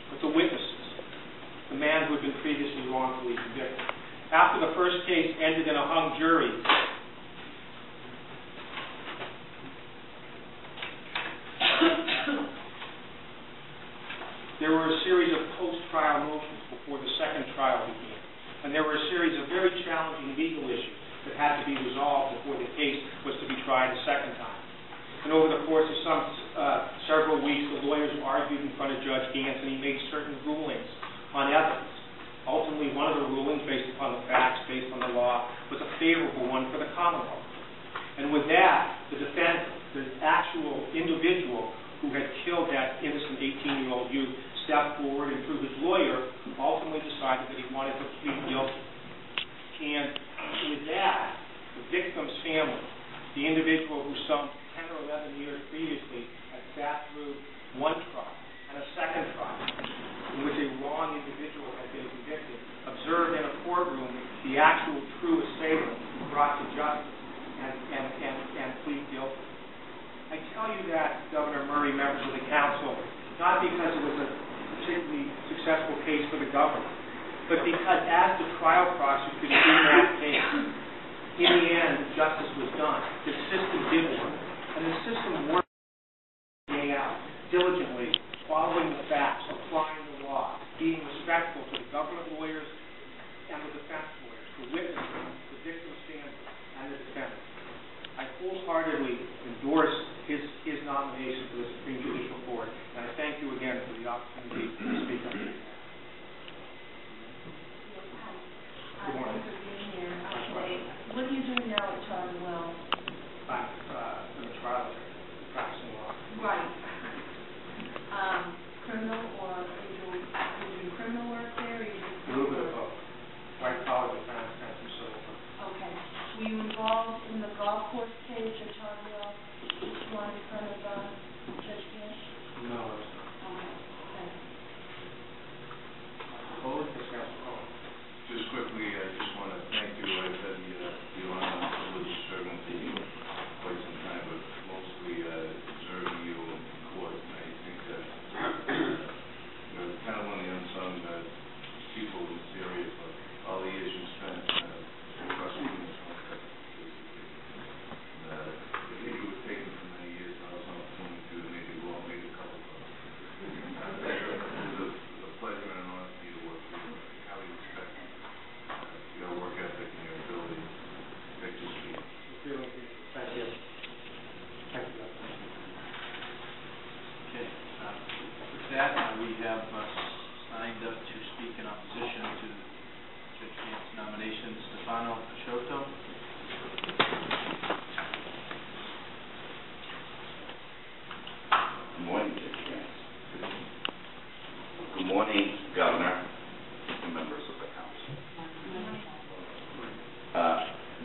but the witnesses, the man who had been previously wrongfully convicted. After the first case ended in a hung jury, there were a series of post-trial motions before the second trial began. And there were a series of very challenging legal issues that had to be resolved before the case was to be tried a second time. And over the course of several weeks, the lawyers argued in front of Judge Gants, and he made certain rulings on evidence. Ultimately, one of the rulings, based upon the facts, based on the law, was a favorable one for the Commonwealth. And with that, the defendant, the actual individual who had killed that innocent 18-year-old youth, stepped forward and, through his lawyer, ultimately decided that he wanted to plead guilty. And with that, the victim's family, the individual who some 10 or 11 years previously had sat through one trial and a second trial in which a wrong individual had been convicted, observed in a courtroom the actual true assailant brought to justice and plead guilty. I tell you that, Governor Murray, members of the council, not because it was a particularly successful case for the government, but because as the trial prosecutor in that case, in the end, justice was done. The system did work. And the system worked day out, diligently, following the facts, applying the law, being respectful to the government lawyers and the defense lawyers, the witnesses, the victim's family, and the defendant. I wholeheartedly endorse his nomination for the Supreme Judicial Court, and I thank you again for the opportunity to speak on it. involved in the golf course case you're talking about this morning in front of Judge Gant? No. Okay, thanks. Oh, yes, ma'am. Just quickly, I just want to thank you. I've had the honor and privilege of serving with you for quite some time, but mostly observing you in court. And I think that you're kind of one of the unsung people in this area for all the years you spent prosecuting this one. I think it was taken for many years. I was on the phone to maybe go out, maybe a couple of It was a pleasure and an honor for you to work with you. I highly respect your work ethic and your ability to speak. Thank you. Thank you. Okay. With that, we have signed up to speak in opposition to Judge Gant's nomination, Stefano Picciotto. Good morning, Judge Gant. Good morning, Governor and members of the Council.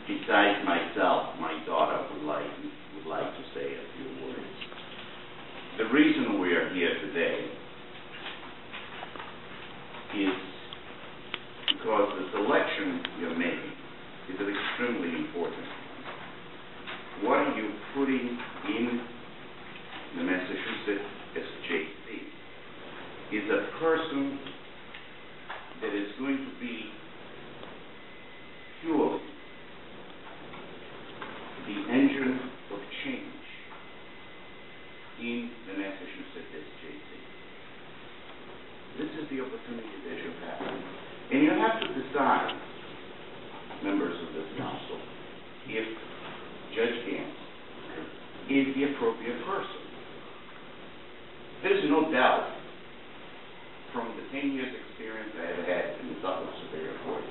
Besides myself, my daughter would like to say a few words. The reason we are here today is because the selection you're making is an extremely important one. What are you putting in the Massachusetts SJC is a person that is going to be purely the engine of change in the Massachusetts SJC. This is the opportunity that you have. And you have to decide, members of this council, if Judge Gant is the appropriate person. There's no doubt from the 10 years experience I have had in the Suffolk Superior Court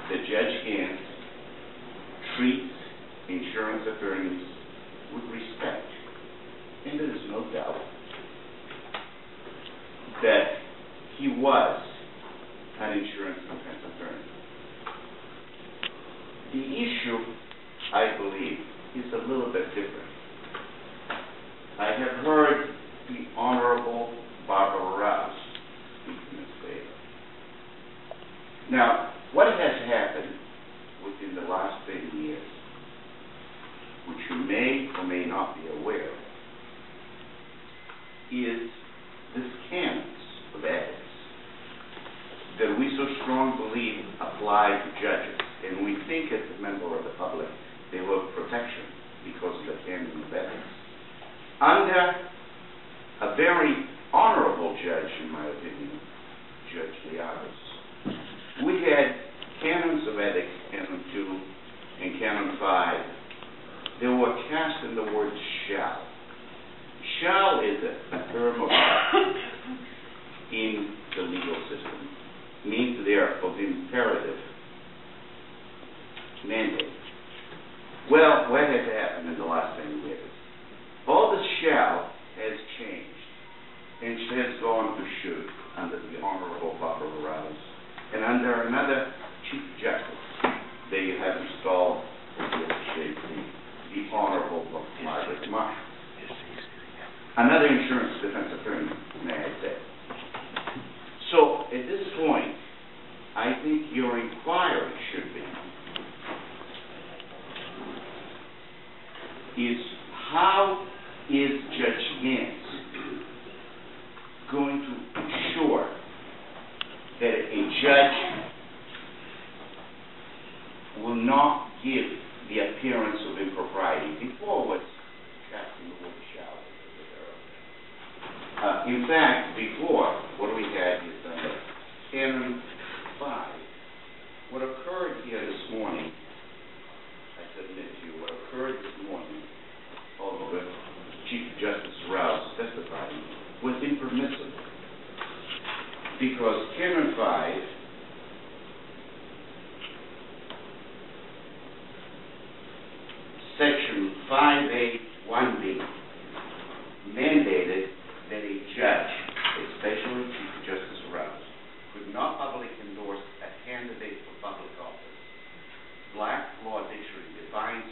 that Judge Gant treats insurance attorneys with respect. And there is no doubt that he was an insurance defense attorney. The issue, I believe, is a little bit different. I have heard the Honorable Barbara Rouse speak in his favor. Now, what has happened within the last 10 years, which you may or may not be aware, is this canons of ethics that we so strongly believe apply to judges. And we think as a member of the public, they have protection because of the canon of ethics. Under a very honorable judge, in my opinion, Judge Liaros, we had canons of ethics, Canon 2 and Canon 5, they were cast in the word shall. Shall is a term of art in the legal system. It means they are of imperative mandate. Well, what has happened in the last 10 years? All the shall has changed and has gone to should under the Honorable Barbara Rouse and under another Chief Justice that you have installed in the SJC, the Honorable Margaret Marshall. Another insurance defense attorney, may I say. So, at this point, I think your inquiry should be, is how is Judge Gant going to ensure that a judge will not give the appearance of impropriety before what's casting the word shall. In fact, before, what we had is Canon 5. What occurred here this morning, I submit to you, what occurred this morning, although Chief Justice Rouse testifying, was impermissible. Because Canon 5 Section 5A1B mandated that a judge, especially Chief Justice Rouse, could not publicly endorse a candidate for public office. Black Law Dictionary defines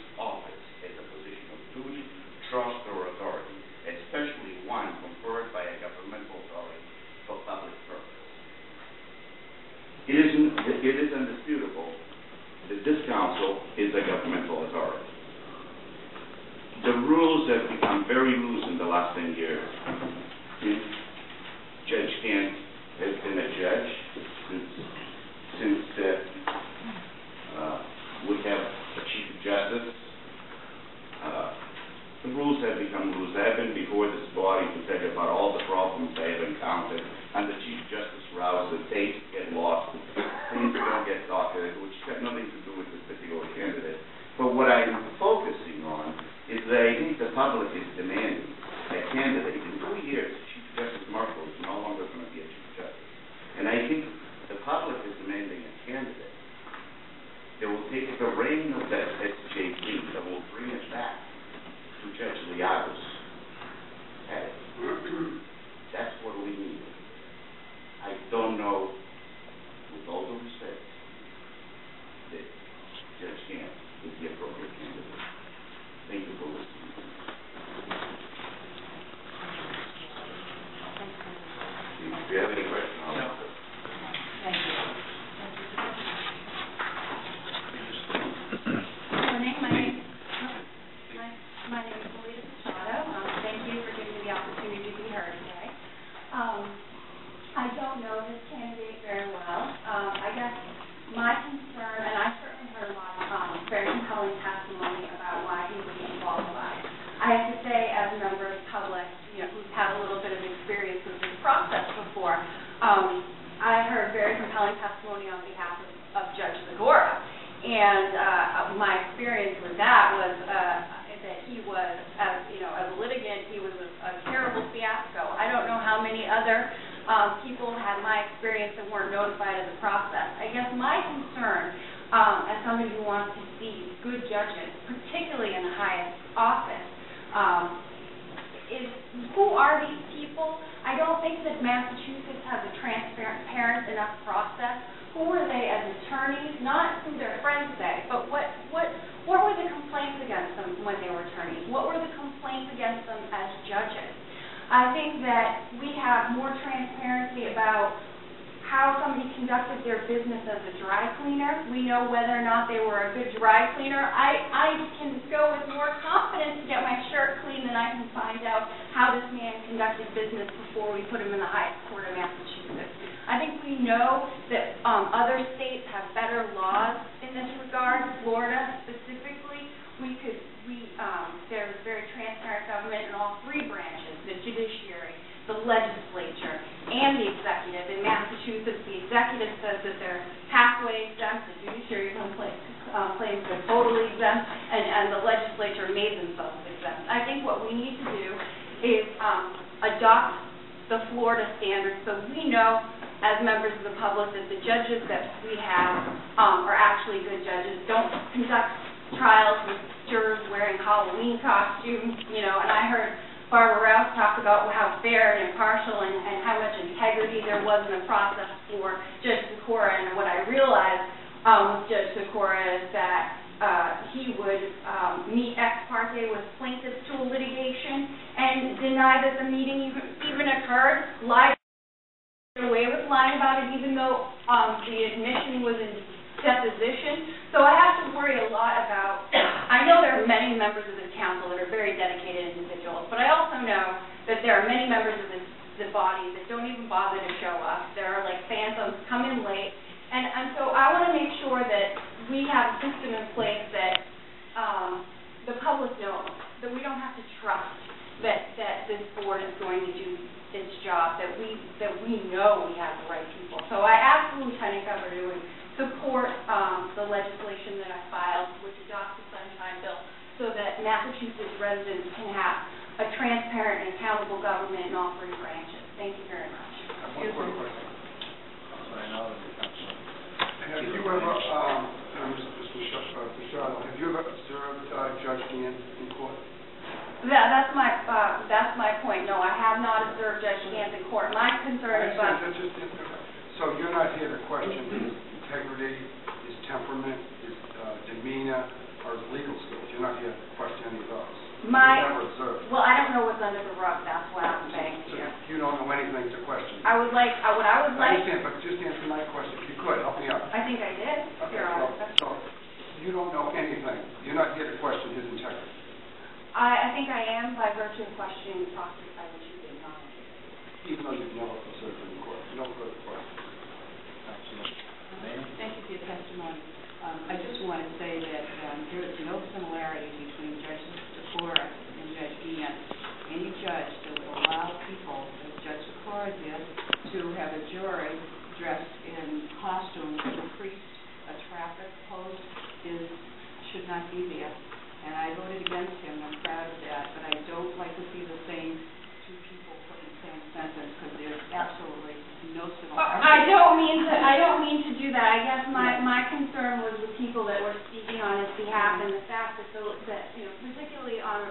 They will take the reign of that SJP and will bring it back to Judge Liaga's head. That's what we need. I don't know, with all due respect, that Judge Gant is the appropriate candidate. Thank you for listening. Do you have any questions? No. Thank you. My name is Melita Pichotto. Thank you for giving me the opportunity to be heard today. I don't know this candidate very well. I guess my concern, and I certainly heard a lot of very compelling testimony about why he would be qualified. I have to say, as a member of the public, who's had a little bit of experience with this process before, I heard very compelling testimony on behalf of Judge Segura. And my experience with that was that he was, as a litigant, he was a terrible fiasco. I don't know how many other people had my experience and weren't notified of the process. I guess my concern, as somebody who wants to see good judges, particularly in the highest office, is who are these people? I don't think that Massachusetts has a transparent enough process. Who are they as attorneys? Not who their friends say, but what were the complaints against them when they were attorneys? What were the complaints against them as judges? I think that we have more transparency about how somebody conducted their business as a dry cleaner. We know whether or not they were a good dry cleaner. I can go with more confidence to get my shirt clean than I can find out how this man conducted business before we put him in the highest court of Massachusetts. I think we know that other states have better laws in this regard. Florida specifically, there's very transparent government in all three branches, the judiciary, the legislature, and the executive. In Massachusetts, the executive says that they're halfway exempt, the judiciary claims they're totally exempt, and the legislature made themselves exempt. I think what we need to do is adopt the Florida standards so we know, as members of the public, that the judges that we have are actually good judges. Don't conduct trials with jurors wearing Halloween costumes, and I heard Barbara Rouse talk about how fair and impartial and how much integrity there was in the process for Judge Sikora. And what I realized with Judge Sikora is that he would meet ex parte with plaintiffs to a litigation and deny that the meeting even occurred, lie away with lying about it, even though the admission was in deposition. So I have to worry a lot about, I know there are many members of the council that are very dedicated individuals, but I also know that there are many members of the body that don't even bother to show up. There are like phantoms, come in late, and so I want to make sure that we have a system in place that the public knows, that we don't have to trust that this board is going to do its job, that we know we have the right people. So I asked the Lieutenant Governor to support the legislation that I filed, which adopts the Sunshine Bill, so that Massachusetts residents can have a transparent and accountable government in all three branches. Thank you very much. One more question. Have you ever, Mr. Pichotto, have you ever observed Judge Gant in court? That's my point. No, I have not observed Judge Gant in court. My concern is so you're not here to question his integrity, his temperament, his demeanor, or his legal skills. You're not here to question any of those. You've never observed. Well, I don't know what's under the rug. That's what I'm saying to you. You don't know anything to question. I would like. I understand, but just answer my question. If you could, help me out. I think I did. Okay, so you don't know anything. You're not here to question his integrity. I think I am by virtue of questioning the process by which you've been nominated. Even though you've never observed him in court. No further questions. Thank you for your testimony. I just want to say that there is no similarity between Judge Sikora and Judge Gant. Any judge that would allow people, as Judge Sikora did, to have a jury dressed in costumes to increase a traffic post should not be there. And I voted against him. I'm proud of that. But I don't like to see the same two people put in the same sentence because there's absolutely no similarity. I don't mean to do that. I guess my concern was with people that were speaking on his behalf, and the fact that, particularly on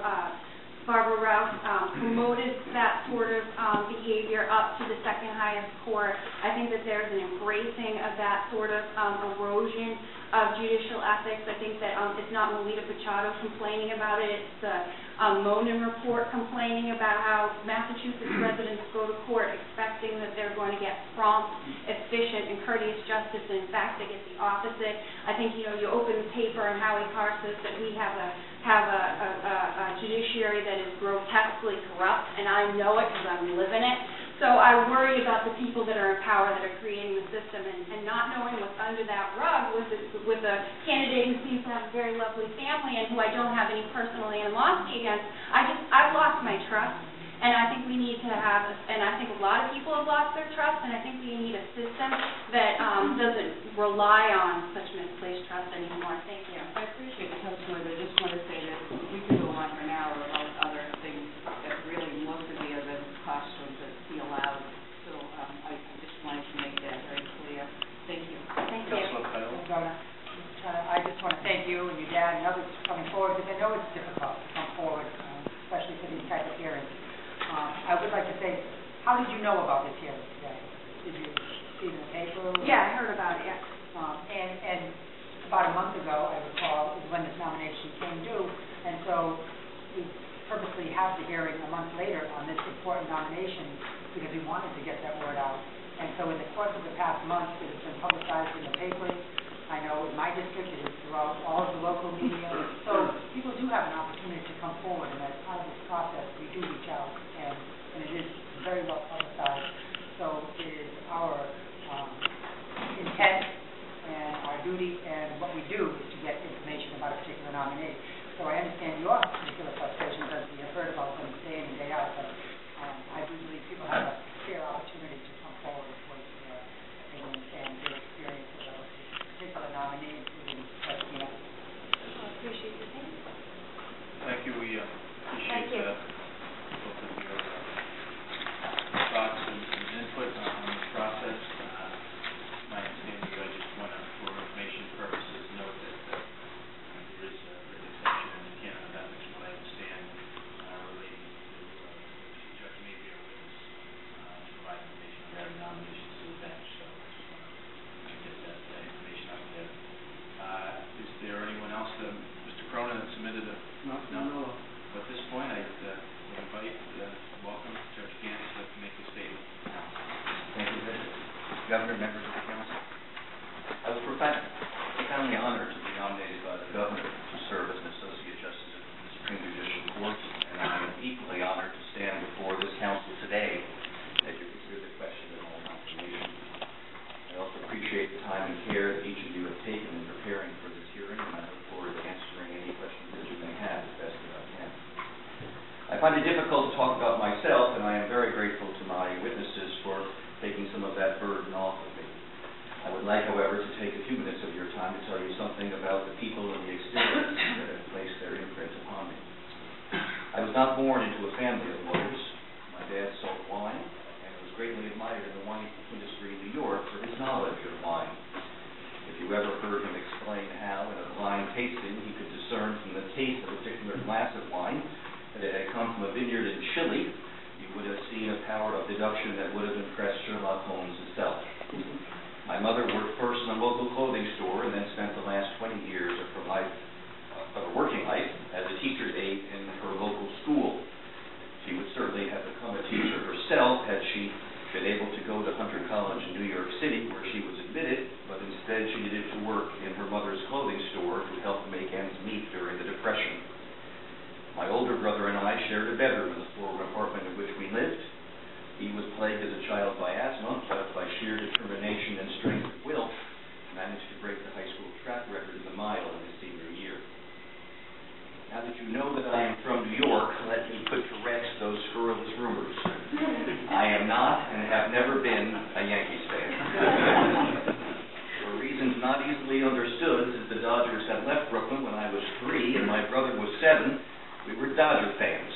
Barbara Ralph promoted that sort of behavior up to the second highest court. I think that there's an embracing of that sort of erosion of judicial ethics. I think that it's not Melita Pachado complaining about it, it's the Monin report complaining about how Massachusetts residents go to court expecting that they're going to get prompt, efficient, and courteous justice, and in fact they get the opposite. I think, you open the paper and Howie Carr says that we have a judiciary that is grotesquely corrupt, and I know it because I'm living it. So I worry about the people that are in power that are creating the system and not knowing what's under that rug with a candidate who seems to have a very lovely family and who I don't have any personal animosity against. I've lost my trust, and I think we need to have, and I think a lot of people have lost their trust, and I think we need a system that doesn't rely on such misplaced trust anymore. Thank you. I appreciate the testimony, but I just want to say that we could go on for an hour about other things that really more severe than classrooms that he allowed. So I just wanted to make that very clear. Thank you. Thank you. I just want to thank you and your dad and others for coming forward, because I know it's difficult to come forward, especially for these type of hearings. I would like to say, how did you know about this hearing today? Did you see it in the paper? Yeah, I heard about it, yeah. And about a month ago, I recall, is when this nomination came due, and so we purposely have the hearing a month later on this important nomination because we wanted to get that word out. And so in the course of the past month, it has been publicized in the papers. I know in my district it is throughout all of the local media. So people do have an opportunity to come forward, and as part of this process, we do reach out, and it is very well publicized. So it is our intent and our duty, and what we do is to get information about a particular nominee. So I understand your particular frustrations, as we have heard about them day in and day out, but I do believe people have a fair opportunity to come forward and voice their opinions and their experiences of a particular nominee, including President. I appreciate your opinion. Thank you. We appreciate both of your thoughts and input on this process. My understanding, I just want to, for information purposes, note that there is a written exception in the canon of ethics, from what I understand, relating to Judge Maybeer witness provide information on their nominations to the bench. So I just want to get that information out there. Is there anyone else, Mr. Cronin, that submitted a... No. At this point, I invite, welcome Judge Gants to make the statement. Thank you, Governor, members of the council. I was profoundly honored to be nominated by the governor to serve as an associate justice of the Supreme Judicial Court, and I am equally honored to stand before this council today as you consider the question of all nomination. I also appreciate the time and care that each of you have taken in preparing for this hearing, and I look forward to answering any questions that you may have as best as I can. I find it difficult to talk about myself, and I am very grateful to my witnesses for taking some of that burden off of me. I would like, however, to take a few minutes of your time to tell you something about the people and the experiences that have placed their imprint upon me. I was not born into a family of lawyers. My dad sold wine, and was greatly admired in the wine industry in New York for his knowledge of wine. If you ever heard him explain how, in a blind tasting, he could discern from the taste of a particular glass of wine that it had come from a vineyard in Chile, you would have seen a power of deduction that would have impressed Sherlock Holmes himself. My mother worked first in a local clothing store and then spent the last 20 years of her working life as a teacher's aide in her local school. She would certainly have become a teacher herself had she been able to go to Hunter College in New York City, where she was admitted, but instead she needed to work in her mother's clothing store to help make ends meet during the Depression. My older brother and I shared a bedroom in the floor apartment in which we lived. He was plagued as a child by asthma, but by sheer determination and strength of will, managed to break the high school track record in the mile in his senior year. Now that you know that I am from New York, let me put to rest those scurrilous rumors. I am not and have never been a Yankees fan. For reasons not easily understood, since the Dodgers had left Brooklyn when I was 3 and my brother was 7, we were Dodger fans.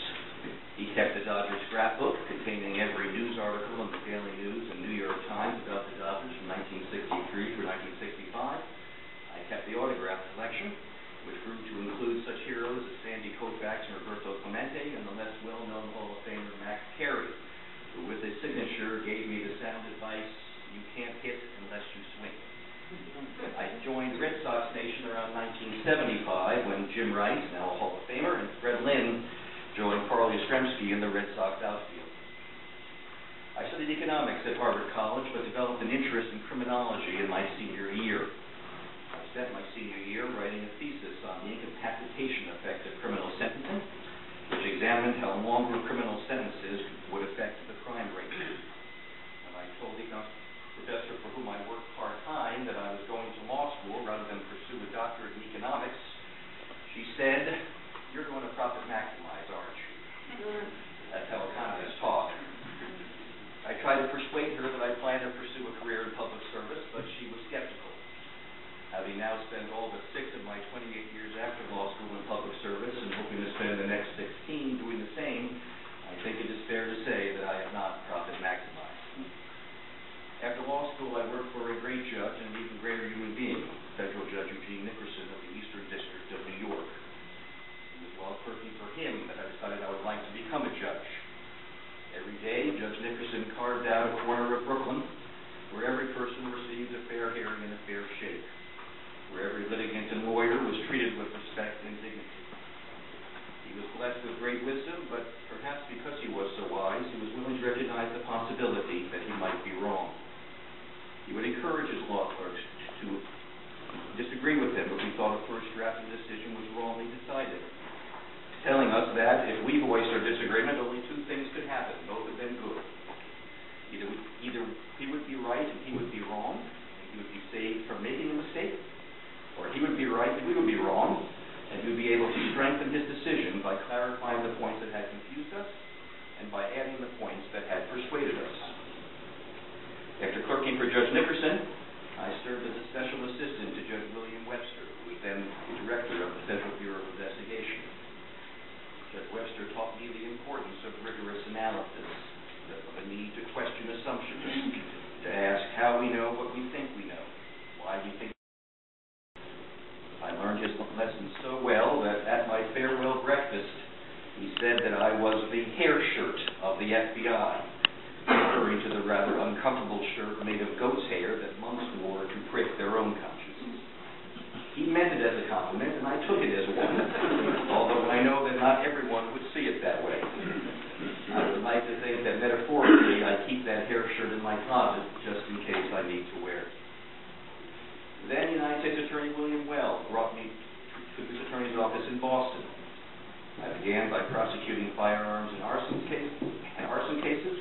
He kept the Dodger scrapbook containing every news article in the Daily News and New York Times about the Dodgers from 1963 through 1965. I kept the autographed Fox Nation around 1975 when Jim Rice, now a Hall of Famer, and Fred Lynn joined Carl Yastrzemski in the Red Sox outfield. I studied economics at Harvard College, but developed an interest in criminology in my senior year. I spent my senior year writing a thesis on the incapacitation effect of criminal sentencing, which examined how longer criminal sentences would affect the crime rate. And I told the professor for whom I worked part-time that I was going to law school rather than pursue a doctorate in economics. She said, "You're going to profit maximize, aren't you?" That's how economists talk. I tried to persuade her that I planned to pursue a career in public service, but she was skeptical. Having now spent all but 6 of my 28 years after law school in public service and hoping to spend the next 16 doing the same, I think it is fair to say that I have not profit maximized. After law school, I worked for a great judge and an even greater human being, Federal Judge Eugene Nickerson of the Eastern District of New York. It was while working for him that I decided I would like to become a judge. Every day, Judge Nickerson carved out a corner of Brooklyn where every person received a fair hearing and a fair shake, where every litigant and lawyer was treated with respect and dignity. He was blessed with great wisdom, but perhaps because he was so wise, he was willing to recognize the possibility that he might be wrong. He would encourage his law clerks to disagree with him if we thought a first draft of the decision was wrongly decided, telling us that if we voiced our disagreement, only 2 things could happen, both of them good. Either he would be right and he would be wrong, and he would be saved from making a mistake, or he would be right and we would be wrong, and he would be able to strengthen his decision by clarifying the points that had confused us and by adding the points that had persuaded us. After clerking for Judge Nickerson, I served as a special assistant to Judge William Webster, who was then the director of the Federal Bureau of Investigation. Judge Webster taught me the importance of rigorous analysis, of a need to question assumptions, to ask how we know what we think we know, why we think. I learned his lessons so well that at my farewell breakfast, he said that I was the hair shirt of the FBI, referring to the rather uncomfortable shirt made of goat's hair that monks wore to prick their own consciences. He meant it as a compliment, and I took it as one, although I know that not everyone would see it that way. I would like to think that metaphorically I keep that hair shirt in my closet just in case I need to wear it. Then United States Attorney William Weld brought me to his attorney's office in Boston. I began by prosecuting firearms and arson cases.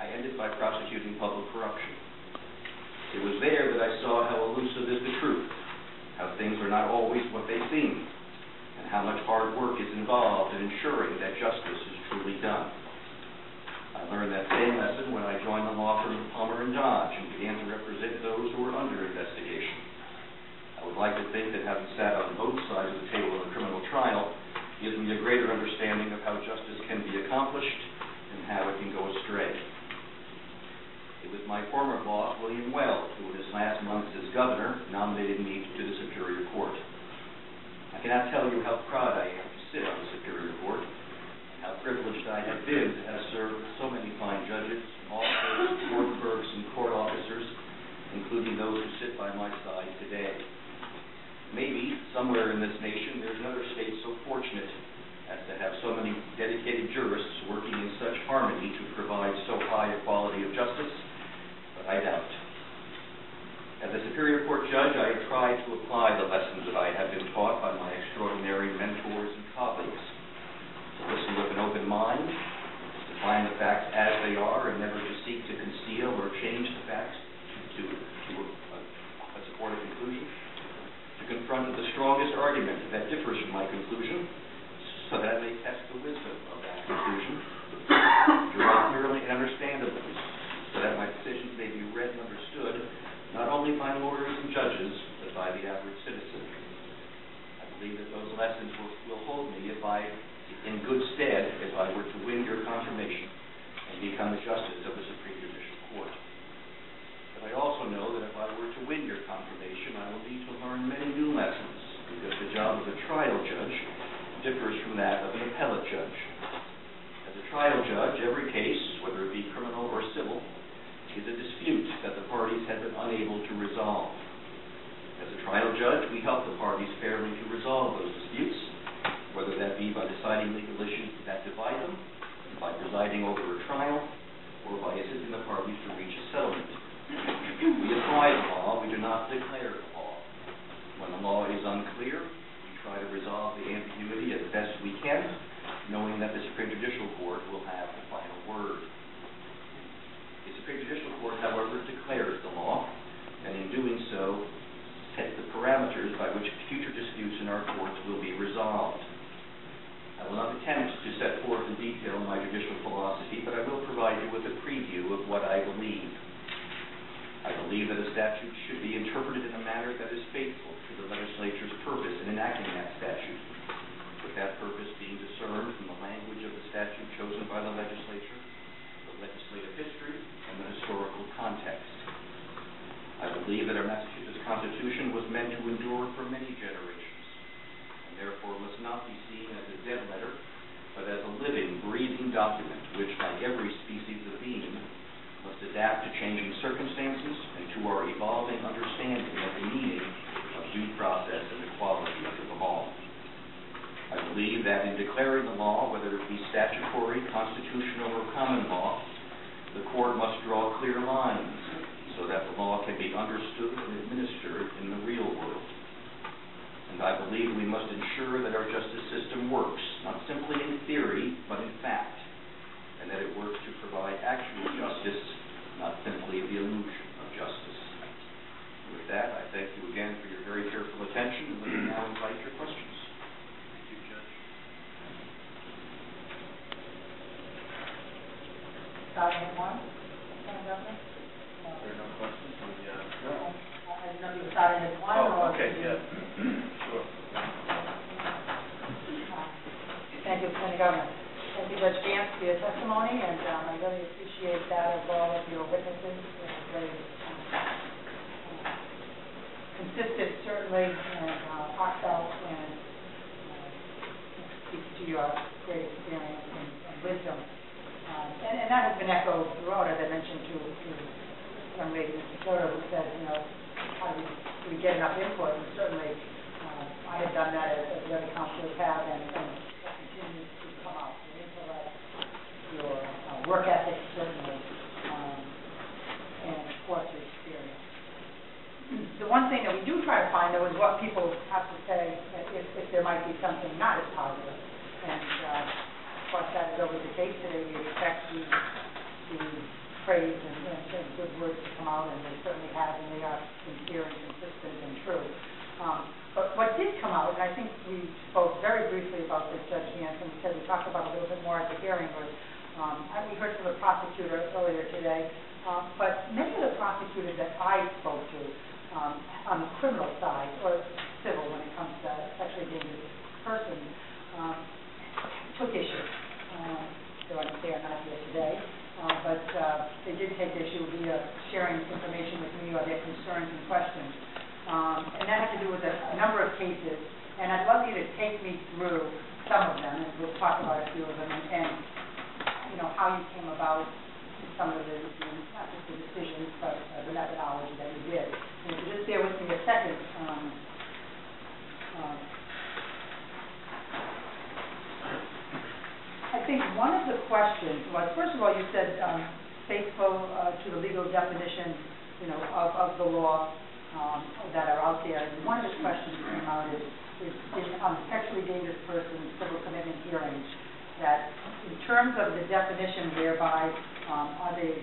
I ended by prosecuting public corruption. It was there that I saw how elusive is the truth, how things are not always what they seem, and how much hard work is involved in ensuring that justice is truly done. I learned that same lesson when I joined the law firm of Palmer & Dodge and began to represent those who were under investigation. I would like to think that having sat on both sides of the table in a criminal trial gives me a greater understanding of how justice can be accomplished and how it can go astray. It was my former boss, William Weld, who in his last months as governor nominated me to the Superior Court. I cannot tell you how proud I am to sit on the Superior Court, and how privileged I have been to have served with so many fine judges, officers, court clerks, and court officers, including those who sit by my side today. Maybe, somewhere in this nation, there's another state so fortunate as to have so many dedicated jurists working in such harmony to provide so high a quality of justice, but I doubt. As a Superior Court judge, I have tried to apply the lessons that I have been taught by my extraordinary mentors and colleagues, to listen with an open mind, to find the facts as they are and never to seek to conceal or change the facts to support a conclusion, to confront the strongest argument that differs from my conclusion, so that I may test the wisdom of that conclusion, to write clearly and understandably, so that my decisions may be read and understood, not only by lawyers and judges, but by the average citizen. I believe that those lessons will hold me in good stead if I were to win your confirmation and become a justice of the Supreme Judicial Court. But I also know that if I were to win your confirmation, I will need to learn many new lessons, because the job of a trial judge differs from that of an appellate judge. As a trial judge, every case, whether it be criminal or civil, is a dispute that the parties have been unable to resolve. As a final judge, we help the parties fairly to resolve those disputes, whether that be by deciding legal issues that divide them, by presiding over a trial, or by assisting the parties to reach a settlement. We apply the law, we do not declare the law. When the law is unclear, we try to resolve the ambiguity as best we can, knowing that the Supreme Judicial Court will have the final word. The Supreme Judicial Court, however, declares the law, and in doing so, sets the parameters by which future disputes in our courts will be resolved. I will not attempt to set forth in detail my judicial philosophy, but I will provide you with a preview of what I believe. I believe that a statute should be interpreted in a manner that is faithful to the legislature's purpose in enacting that statute, with that purpose being discerned from the language of the statute chosen by the legislature, the legislative history, and the historical context. I believe that our Massachusetts Constitution was meant to endure for many generations, and therefore must not be seen as a dead letter, but as a living, breathing document which, like every species of being, must adapt to changing circumstances and to our evolving understanding of the meaning of due process and equality under the law. I believe that in declaring the law, whether it be statutory, constitutional, or common law, the court must draw clear lines so that the law can be understood and administered in the real world. And I believe we must ensure that our justice system works, not simply in theory, but in fact, and that it works to provide actual justice, not simply the illusion of justice. With that, I thank you again for your very careful attention, and let me now invite your questions. Thank you, Judge. Starting at one, Lieutenant Governor? There are no questions on the, I didn't know you were starting at one, or... okay, yeah. Sure. Thank you, Lieutenant Governor. Thank you, Judge Gants, for your testimony, and I really appreciate that of all of your witnesses. Very consistent, certainly, and heartfelt, and speaks to your great experience and wisdom. And that has been echoed throughout, as I mentioned to young lady, Mr. Soto, who said, how do we get enough input? And certainly, I have done that as the other counselors have, and that continues to come out. Your work ethic, certainly, and of course your experience. The one thing that we do try to find, though, is what people have to say if there might be something not as positive. And of course, that is always the case today. We expect the praise and good words to come out, and they certainly have, and they are sincere and consistent and true. But what did come out, and I think we spoke very briefly about this, Judge Hanson, we talked about a little bit more at the hearing, was we heard from the prosecutor earlier today, but many of the prosecutors that I spoke to on the criminal side, or civil when it comes to sexually dangerous persons, took issue. They are not here today, but they did take issue via sharing information with me or their concerns and questions. And that had to do with a number of cases, and I'd love you to take me through some of them, and we'll talk about a few of them, and how you came about some of the not just the decisions, but the methodology that you did. And if you just bear with me a second, I think one of the questions was, first of all, you said faithful to the legal definition, of the law that are out there. And one of the questions that came out is on the sexually dangerous person civil commitment hearings, that in terms of the definition whereby are they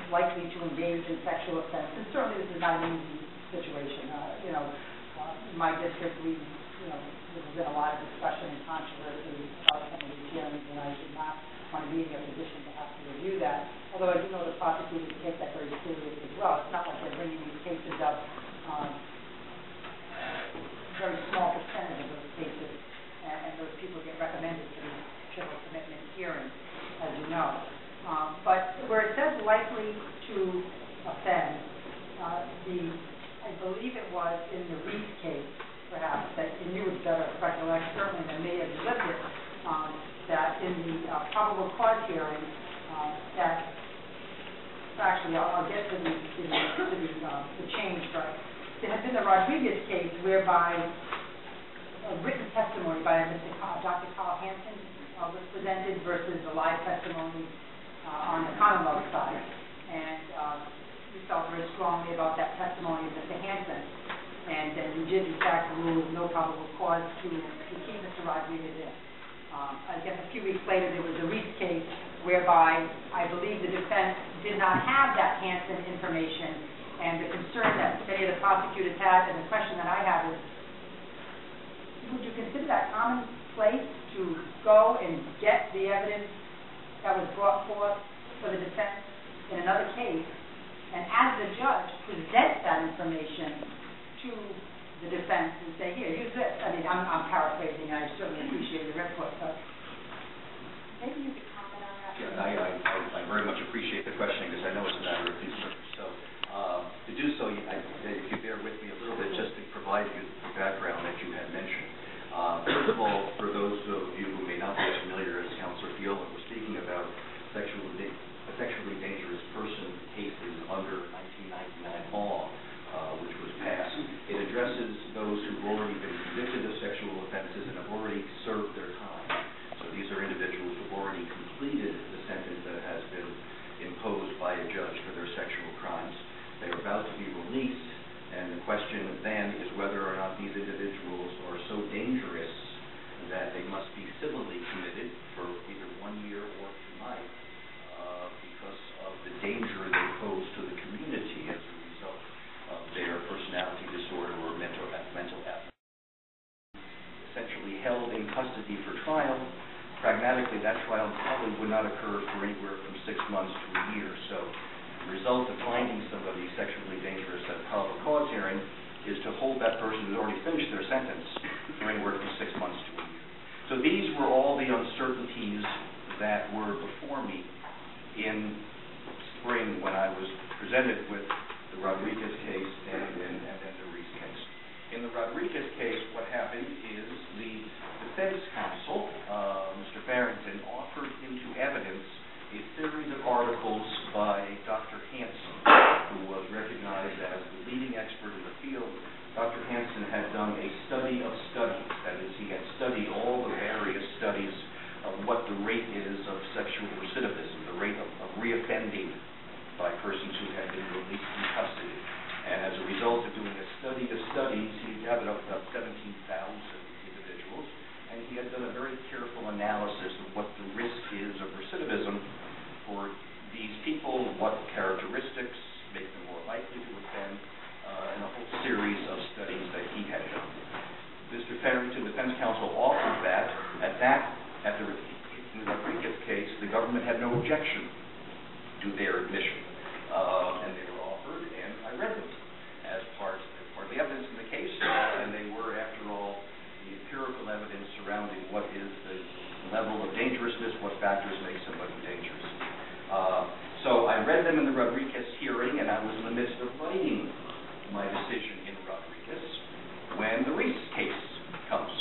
likely to engage in sexual offense, and certainly this is not an easy situation. In my district, there's been a lot of discussion and controversy about some of these hearings, and I did not want to be in a position to have to review that, although I do know the prosecutors take that very seriously as well. It's not like they're bringing these cases up, very small percentage of those cases, and those people get recommended to these civil commitment hearings, as you know. But where it says likely to offend, I believe it was in the Reed case, perhaps, that you would better recollect, certainly than me as you lived it, that in the probable cause hearing, that actually I'll get to the change, but there had been the Rodriguez case whereby a written testimony by Dr. Carl Hansen was presented versus the live testimony on the Commonwealth side. And we felt very strongly about that testimony of Mr. Hansen. And then we did, in fact, rule no probable cause to keep Mr. Rodriguez in. I guess a few weeks later, there was a Reese case whereby I believe the defense did not have that Hansen information, and the concern that many of the prosecutors had, and the question that I have is, would you consider that commonplace to go and get the evidence that was brought forth for the defense in another case, and as the judge present that information to the defense and say, here, use this? I mean, I'm paraphrasing, I certainly appreciate your input, but maybe you could comment on that. Yeah, I very much appreciate the questioning because I know it's a matter of concern. So to do so, if you bear with me a little bit, just to provide you the background that you had mentioned. First of all, for those of you who may not be as familiar as Councilor Fiola, we're speaking about a sexually dangerous person cases under 1999 law, which was passed. It addresses those who've already been convicted of sexual offenses and have already served their time. So these are individuals who've already completed the sentence that has been imposed by a judge for their sexual crimes. They're about to be released, and the question then is whether or not these individuals are so dangerous that they must be civilly committed for either 1 year or for life because of the danger they pose to the community as a result of their personality disorder or mental abnormality. Essentially held in custody for trial. Pragmatically, that trial probably would not occur for anywhere from 6 months to a year. So the result of finding somebody sexually dangerous at a probable cause hearing is to hold that person who's already finished their sentence for anywhere from 6 months to a year. So these were all the uncertainties that were before me in spring when I was presented with the Rodriguez case and then the Reese case. In the Rodriguez case, what happened is the defense counsel, Mr. Barrington, offered into evidence a series of articles by Dr. Hansen, who was recognized as the leading expert in the field. Dr. Hansen had done a study of studies, that is, he had studied all the various studies of what the rate is of sexual recidivism, the rate of reoffending by persons who had been released from custody. And as a result of doing a study of studies, he gathered up about 17,000 individuals, and he had done a very careful analysis of what the risk is of recidivism for these people, what characteristics make them more likely to offend, and a whole series of studies that he had done. Mr. Farrington, defense counsel, offered that. In the Rodriguez case, the government had no objection to their admission, and they were offered, and I read them as part of the evidence in the case, and they were, after all, the empirical evidence surrounding what is the level of dangerousness, what factors make somebody dangerous. So I read them in the Rodriguez hearing, and I was in the midst of writing my decision in Rodriguez when the Reese case comes.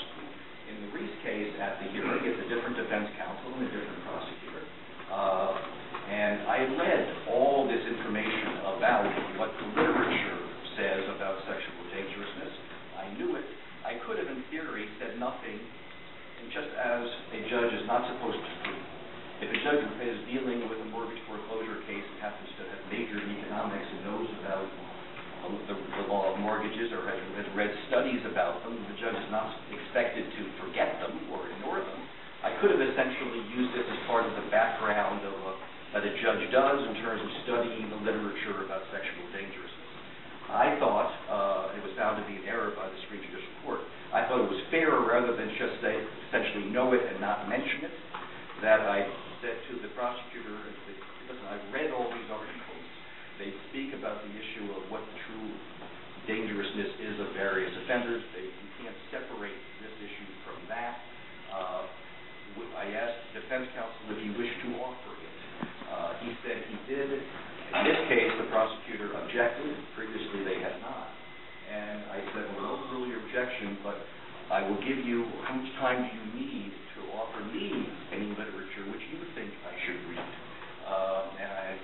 In the Reese case, at the hearing, it's a different defense counsel and a different prosecutor. And I read all this information about what the literature says about sexual dangerousness. I knew it. I could have, in theory, said nothing, and just as a judge is not supposed to do. If a judge is dealing with a mortgage foreclosure case and happens to have majored in economics and knows about the law of mortgages or has read studies about them, the judge is not expected to forget them or ignore them. I could have essentially used this as part of the background of that a judge does in terms of studying the literature about sexual dangerousness. I thought, it was found to be an error by the Supreme Judicial Court, I thought it was fairer rather than just say, essentially know it and not mention it, that I said to the prosecutor, listen, I've read all these articles. They speak about the issue of what the true dangerousness is of various offenders. You can't separate this issue from that. I asked the defense counsel if he wished to offer it. He said he did. In this case, the prosecutor objected. Previously, they had not. And I said, well, no earlier objection, but I will give you, how much time do you need to offer me any literature which you think I should read? And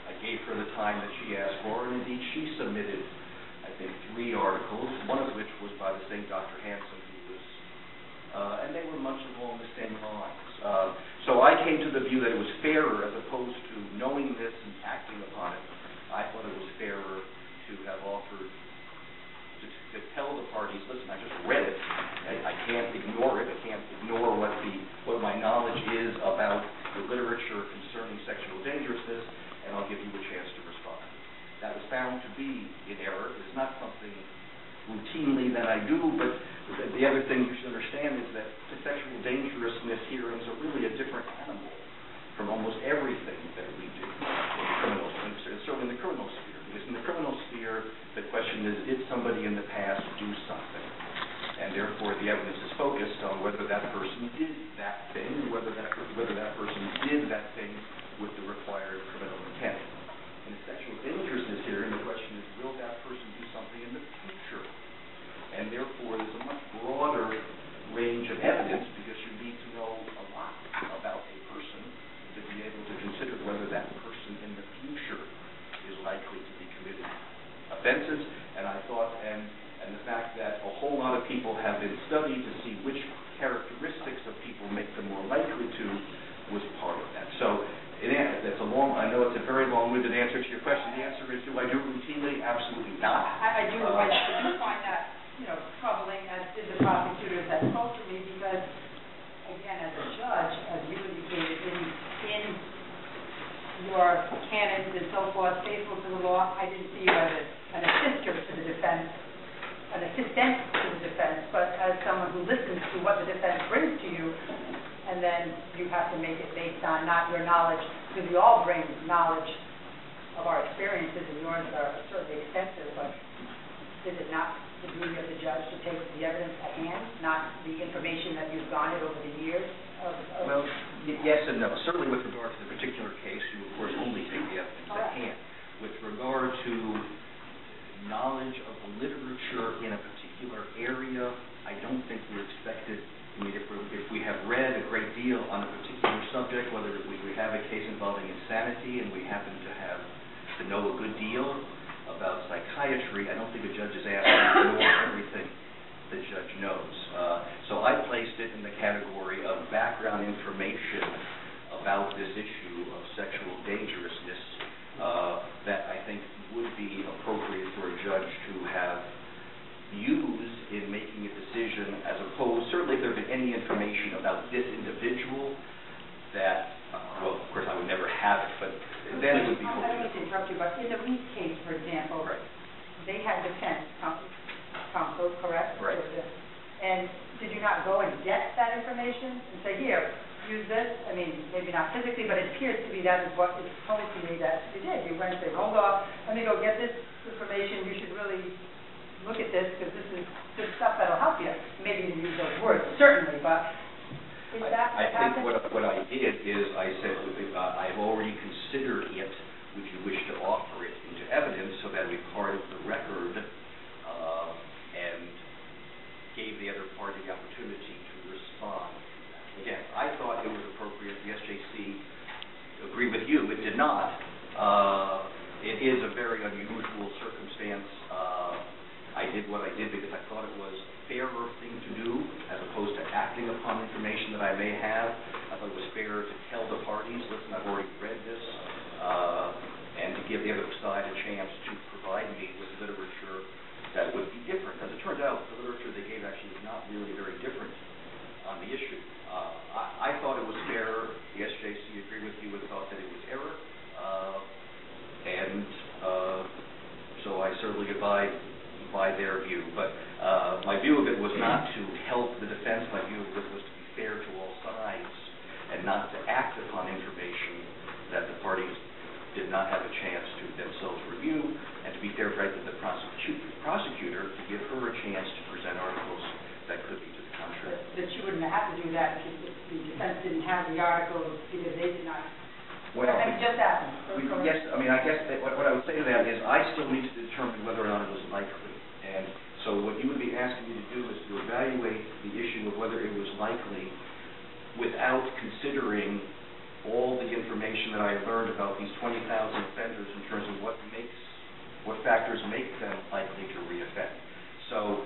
I gave her the time that she asked for, and indeed she submitted, I think, 3 articles Dr. Hansen, who was, and they were much along the same lines. So I came to the view that it was fairer, as opposed to knowing this and acting upon it, I thought it was fairer to have offered to tell the parties, listen, I just read it. I can't ignore it. I can't ignore what my knowledge is about the literature concerning sexual dangerousness, and I'll give you a chance to respond. That was found to be in error. It's not something routinely that I do, but the other thing you should understand is that the sexual dangerousness hearings are really a different animal from almost everything that we do in the criminal sphere, certainly in the criminal sphere. Because in the criminal sphere, the question is, did somebody in the past do something? And therefore, the evidence is focused on whether that person did that thing, and whether that person did that thing with the required criminal intent. In a sexual dangerousness hearing, the question is, will that person do something in the future? And therefore, there's a much broader range of evidence, because you need to know a lot about a person to be able to consider whether that person in the future is likely to be committing offenses. And I thought, and the fact that a whole lot of people have been studied to see which characteristics of people make them more likely to, was part of that. So I know it's a very long-winded answer to your question. The answer is, do I do it routinely? Absolutely not. I do find that, troubling, as did the prosecutors that spoke to me, because, again, as a judge, as you indicated, in your canons and so forth, faithful to the law, I didn't see you as an assistant to the defense, but as someone who listens to what the defense brings to you, and then you have to make it based on not your knowledge, because we all bring knowledge of our experiences, and yours are certainly extensive, but is it not the duty of the judge to take the evidence at hand, not the information that you've garnered over the years? Well, yes and no. Certainly with regard to the particular case, you, of course, only take the evidence at hand. With regard to knowledge of the literature in a particular area, I don't think we're expected. I mean, if we have read a great deal on a particular subject, whether we have a case involving insanity and we happen to know a good deal about psychiatry, I don't think a judge is asked to know everything the judge knows. So I placed it in the category of background information about this issue of sexual dangerousness that I think would be appropriate for a judge to have used in making a decision, as opposed, certainly if there had been any information about this individual that, well, of course I would never have it, but then it would be... I don't mean to interrupt you, but in the Reese case, for example, they had defense counsel, correct? Right. And did you not go and get that information and say, here, use this? I mean, maybe not physically, but it appears to be that is what is told to me that you did. You went and said, hold off, let me go get this information. You should really look at this, because this is good stuff that'll help you. Maybe you didn't use those words, certainly, but is that I think what I did is I said, I've already considered it. Would you wish to offer it into evidence so that it would be part of the record, and gave the other party the opportunity to respond to that. Again, I thought it was appropriate. The SJC agreed with you. It did not. It is a very unusual circumstance. I did what I did because I thought it was a fairer thing to do, as opposed to acting upon information that I may have. I thought it was fairer to tell the parties, listen, I've already read this, and to give the other side a chance to provide me with literature that would be different. As it turns out, the literature they gave actually was not really very different on the issue. I thought it was fair. The SJC agreed with you and thought that it was error. And so I certainly abide by their view. But my view of it was not to help the defense. My view of it was to be fair to all sides and not to act upon information that the parties did not have a chance to themselves review, and to be fair, frankly, to the prosecutor to give her a chance to present articles that could be to the contrary. That you wouldn't have to do that if the defense didn't have the articles because they did not. Well, it just happened. Yes, I mean, I guess that what I would say to that is I still need to determine whether or not it was likely. And so what you would be asking me to do is to evaluate the issue of whether it was likely without considering all the information that I learned about these 20,000 offenders in terms of what factors make them likely to reoffend. So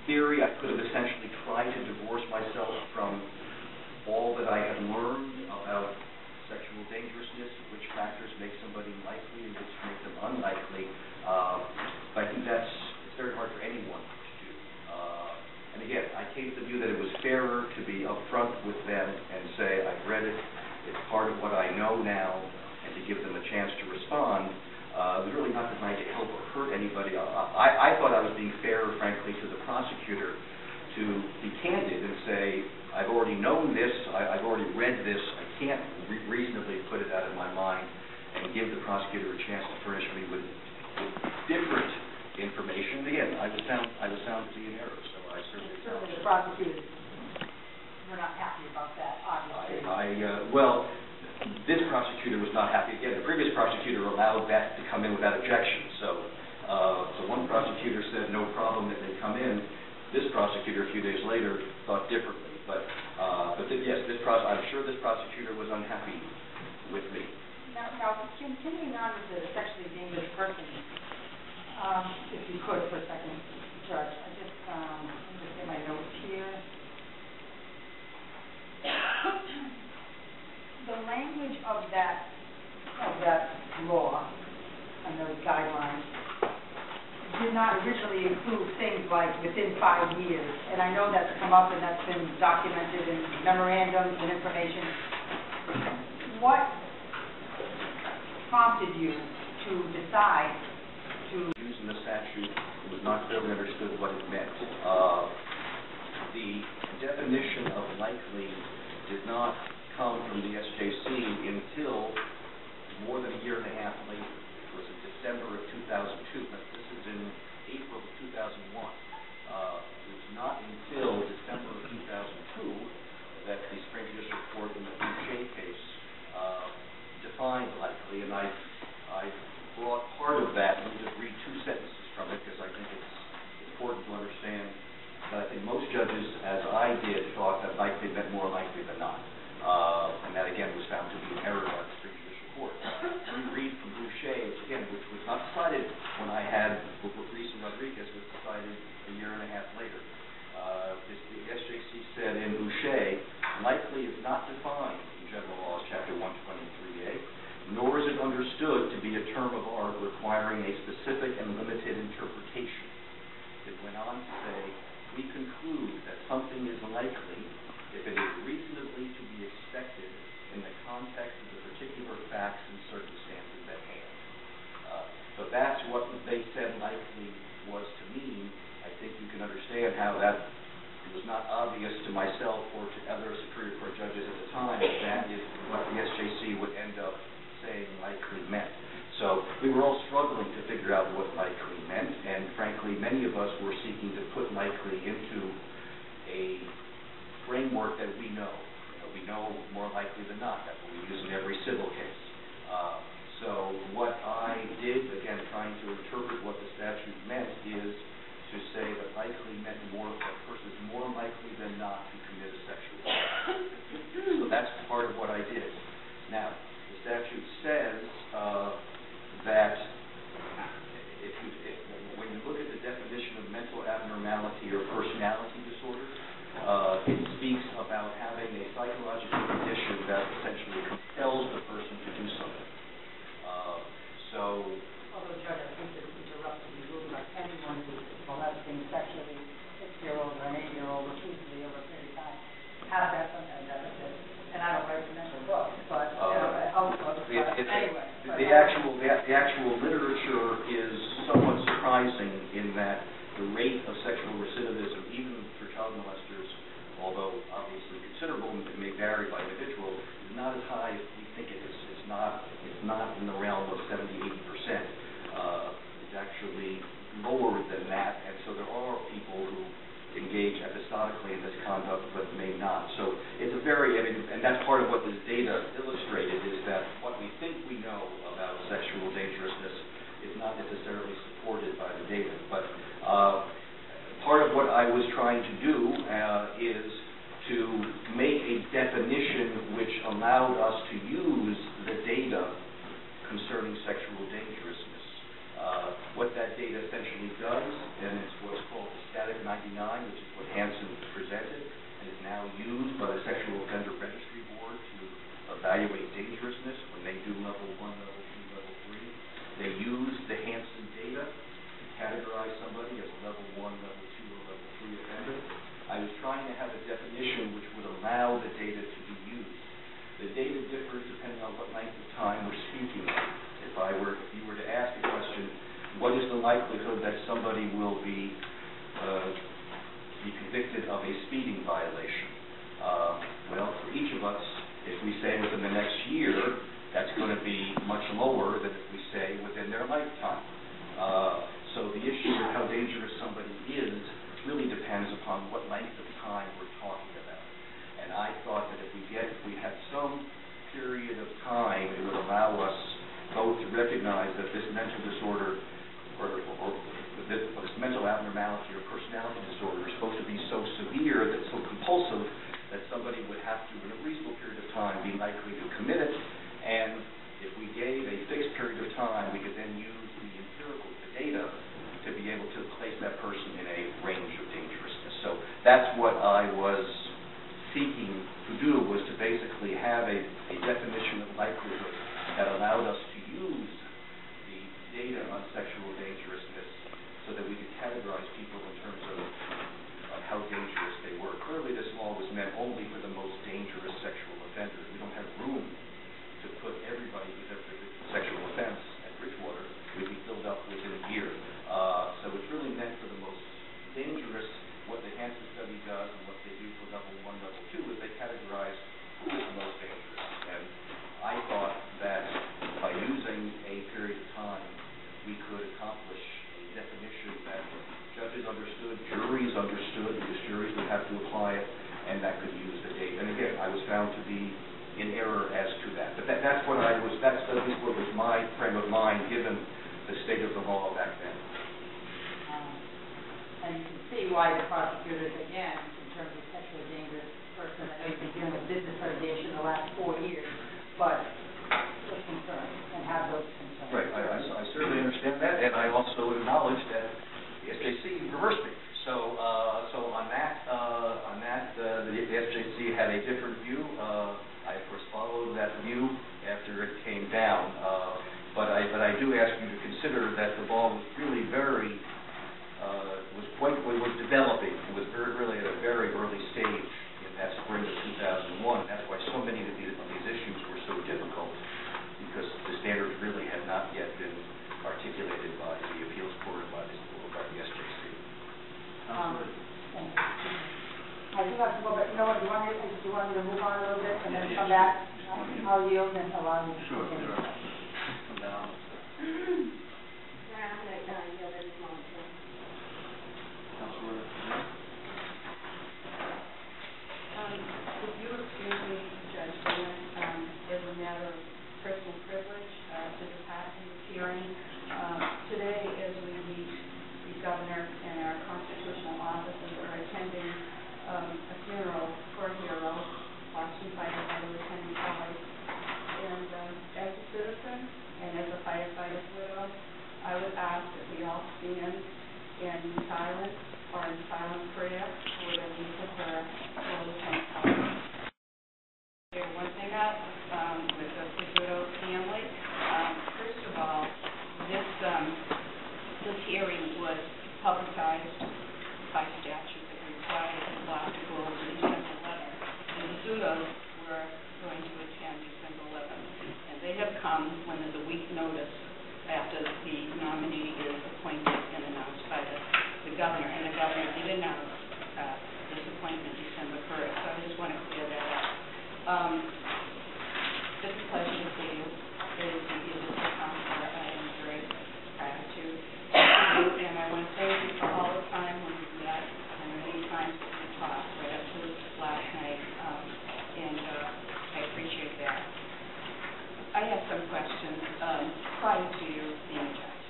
theory, I could have essentially tried to divorce myself from all that I had learned about sexual dangerousness, which factors make somebody likely and which make them unlikely. But I think it's very hard for anyone to do. And again, I came to the view that it was fairer to be upfront with them and say, I've read it, it's part of what I know now, and to give them a chance to respond. It was really not designed to help or hurt anybody. I thought I was being fairer, frankly, to the prosecutor to be candid and say, I've already known this, I've already read this, I can't reasonably put it out of my mind, and give the prosecutor a chance to furnish me with different information. Again, I was found to be in error, so I certainly the prosecutors were not happy about that, obviously. Well, this prosecutor was not happy. Again, the previous prosecutor allowed that to come in without objection. So one prosecutor said no problem that they come in. This prosecutor, a few days later, thought differently. But yes, I'm sure this prosecutor was unhappy with me. Now, continuing on with the sexually dangerous person, if you could for a second, Judge, let me just get my notes here. The language of that law and those guidelines did not originally include things like within 5 years, and I know that's come up and that's been documented in memorandums and information. What prompted you to decide to use in the statute? It was not clearly understood what it meant. The definition of likely did not come from the SJC until more than a year and a half later. It was in December of 2002. This is in April of 2001. It was not until December of 2002 that the Supreme Judicial Court in the Boucher case defined likely, and I brought part of that. Let me just read 2 sentences from it because I think it's important to understand that I think most judges, as I did, thought that likely meant more likely than not. And that, again, was found to be an error by the Supreme Judicial Court. We read from Boucher, which was not decided when I had Reese and Rodriguez, was decided a year and a half later. The SJC said in Boucher, likely is not defined in General Laws, Chapter 123A, nor is it understood to be a term of art requiring a specific and limited interpretation. It went on to say, we conclude that something is likely if it is reasonably to be expected in the context of the particular facts and circumstances at hand. So that's what they said likely was to mean. I think you can understand how that was not obvious to myself or to other Superior Court judges at the time that is what the SJC would end up saying likely meant. So we were all struggling to figure out what likely meant, and frankly, many of us were seeking to put likely into a framework that we know. We know more likely than not. That's what we use in every civil case. So what I did, again, trying to interpret what the statute meant, is to say that likely meant a person is more likely than not to commit a sexual act. So that's part of what I did. Now, the statute says that when you look at the definition of mental abnormality or personality disorder, it speaks about having a psychological condition that essentially compels the person to do something. Although, Judge, I think that interrupting you, like anyone who's molesting sexually a 6-year-old or an 8-year-old repeatedly over a period of time has that some kind of deficit. And I don't recommend the book, but anyway. The actual literature is somewhat surprising in that the rate of sexual recidivism, even for child molesters, although obviously considerable and may vary by individual, is not as high as we think it is. It's not in the realm of 70-80%. It's actually lower than that, and so there are people who engage episodically in this conduct but may not. So it's and that's part of what this data illustrated, is that what we think we know about sexual dangerousness is not necessarily supported by the data. But part of what I was trying to do is to make a definition which allowed us to use the data concerning sexual dangerousness. What that data essentially does, and it's what's called the static 99, trying to have a definition which would allow the data to be used. The data differs depending on what length of time we're speaking of. If you were to ask the question, what is the likelihood that somebody will be convicted of a speeding violation? Well, for each of us, if we say within the next year, that's going to be much lower than if we say within their lifetime. So the issue of how dangerous somebody is really depends upon what length of time we're talking about. And I thought that if we had some period of time, it would allow us both to recognize that this mental disorder or this mental abnormality or personality disorder is supposed to be so severe, that so compulsive, that somebody would have to, in a reasonable period of time, be likely to commit it. And if we gave a fixed period of time, we could then use the empirical data to be able to place that person in a range of dangerousness. So that's what I was seeking to do, was to basically have a definition of likelihood that allowed us to use the data on sexual dangerousness so that we could categorize people in terms of how dangerous they were. Clearly, this law was meant only for the most dangerous sexual offenders. We don't have room to put everybody who's ever committed a sexual offense at Bridgewater. We'd be filled up within a year. So it's really meant for the most dangerous. What the Hansen study does and what they do for level 1, level 2 is they categorize who is the most dangerous. And I thought that by using a period of time, we could accomplish a definition that judges understood, juries understood, because juries would have to apply it, and that could use the data. And again, I was found to be in error as to that. But that's what that's at least what was my frame of mind given the state of the law back then. And you can see why the prosecutors, again, in terms of sexually dangerous person, I know you've been dealing with business litigation the last 4 years, but was concerned and have those concerns. Right, I certainly understand that, and I also acknowledge that the SJC reversed me. So on that, the SJC had a different view. I, of course, followed that view after it came down. But I do ask you to consider that the law was really was developing. It was really at a very early stage in that spring of 2001. That's why so many of these issues were so difficult, because the standards really had not yet been articulated by the appeals court or by the SJC. I do have to go, but you know what, do you want me to move on a little bit and then come back? I'll yield and allow you to continue. Come down. I'm going to yield at this moment, too. Councilor. If you excuse me, Judge Grant, as a matter of personal privilege to depart from this hearing, today as we meet the governor and our constitutional officers are attending a funeral for a hero, Boston firefighter Lieutenant Kelly. And as a citizen and as a firefighter's widow, I would ask that we all stand in silence or in silent prayer for the leave of her Lieutenant Kelly. Clear one thing up with the widow family. First of all, this hearing was publicized by statute that required the law to go over December 11th, and the Zudos were going to attend December 11th. And they have come when there's a week notice after the nominee is appointed and announced by the governor. And the governor did announce this appointment December 1st. So I just want to clear that up. It's a pleasure to see you. It is indeed a counselor. I am very gratitude to you, and I want to thank you for all the time when we met and the many times that we talked right up to this last night, and I appreciate that. I have some questions prior to you being judge.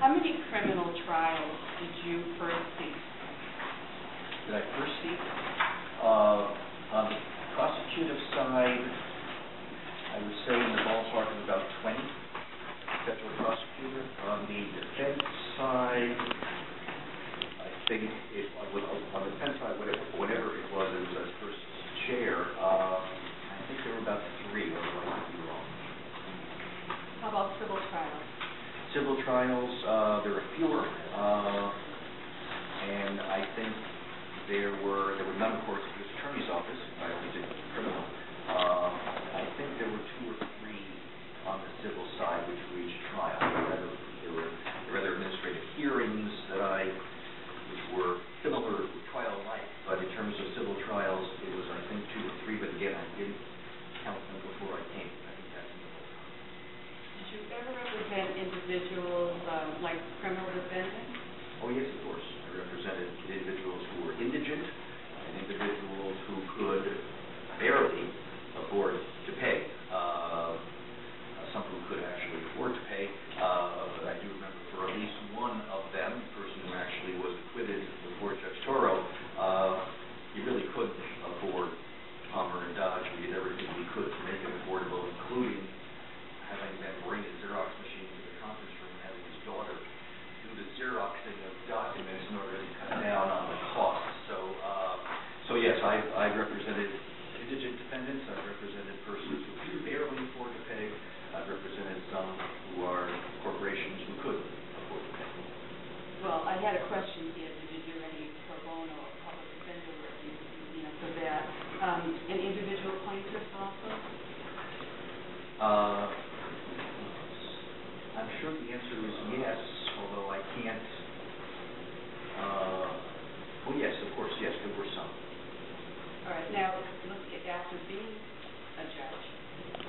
How many criminal trials did you first see? Did I first see? On the prosecutive side, I would say in the ballpark of about 20 federal prosecutor. On the defense side, I think on the defense side, whatever it was first chair, I think there were about 3, otherwise I could be wrong. How about civil trials? Civil trials, there are fewer, and I think There were none, of course, at the U.S. Attorney's Office. I only did criminal. I think there were 2 or 3 on the civil side which reached trial. There were rather administrative hearings which were similar to trial-like, but in terms of civil trials, it was, I think, 2 or 3. But again, I didn't count them before I came. I think that's in the whole time. Did you ever represent individuals like criminal defendants? Oh, yes, of course. I represented individuals who were indigent and individuals who could barely afford to pay. Some who could actually afford to pay, but I do remember for at least one of them, the person who actually was acquitted before Judge Toro, he really couldn't afford Palmer and Dodge. We did everything we could to make it affordable, including having them bring a Xerox machine to the conference room and having his daughter do the Xeroxing of documents in order to cut down on the cost. So yes, I represented indigent defendants. I've represented persons who could barely afford to pay. I've represented some who are corporations who could afford to pay. Well, I had a question here. Did you do any pro bono or public defender work, for that? An individual plaintiff also? I'm sure the answer is yes, although I can't. Oh, yes, of course, yes, there were some. All right. Now, let's get after being a judge,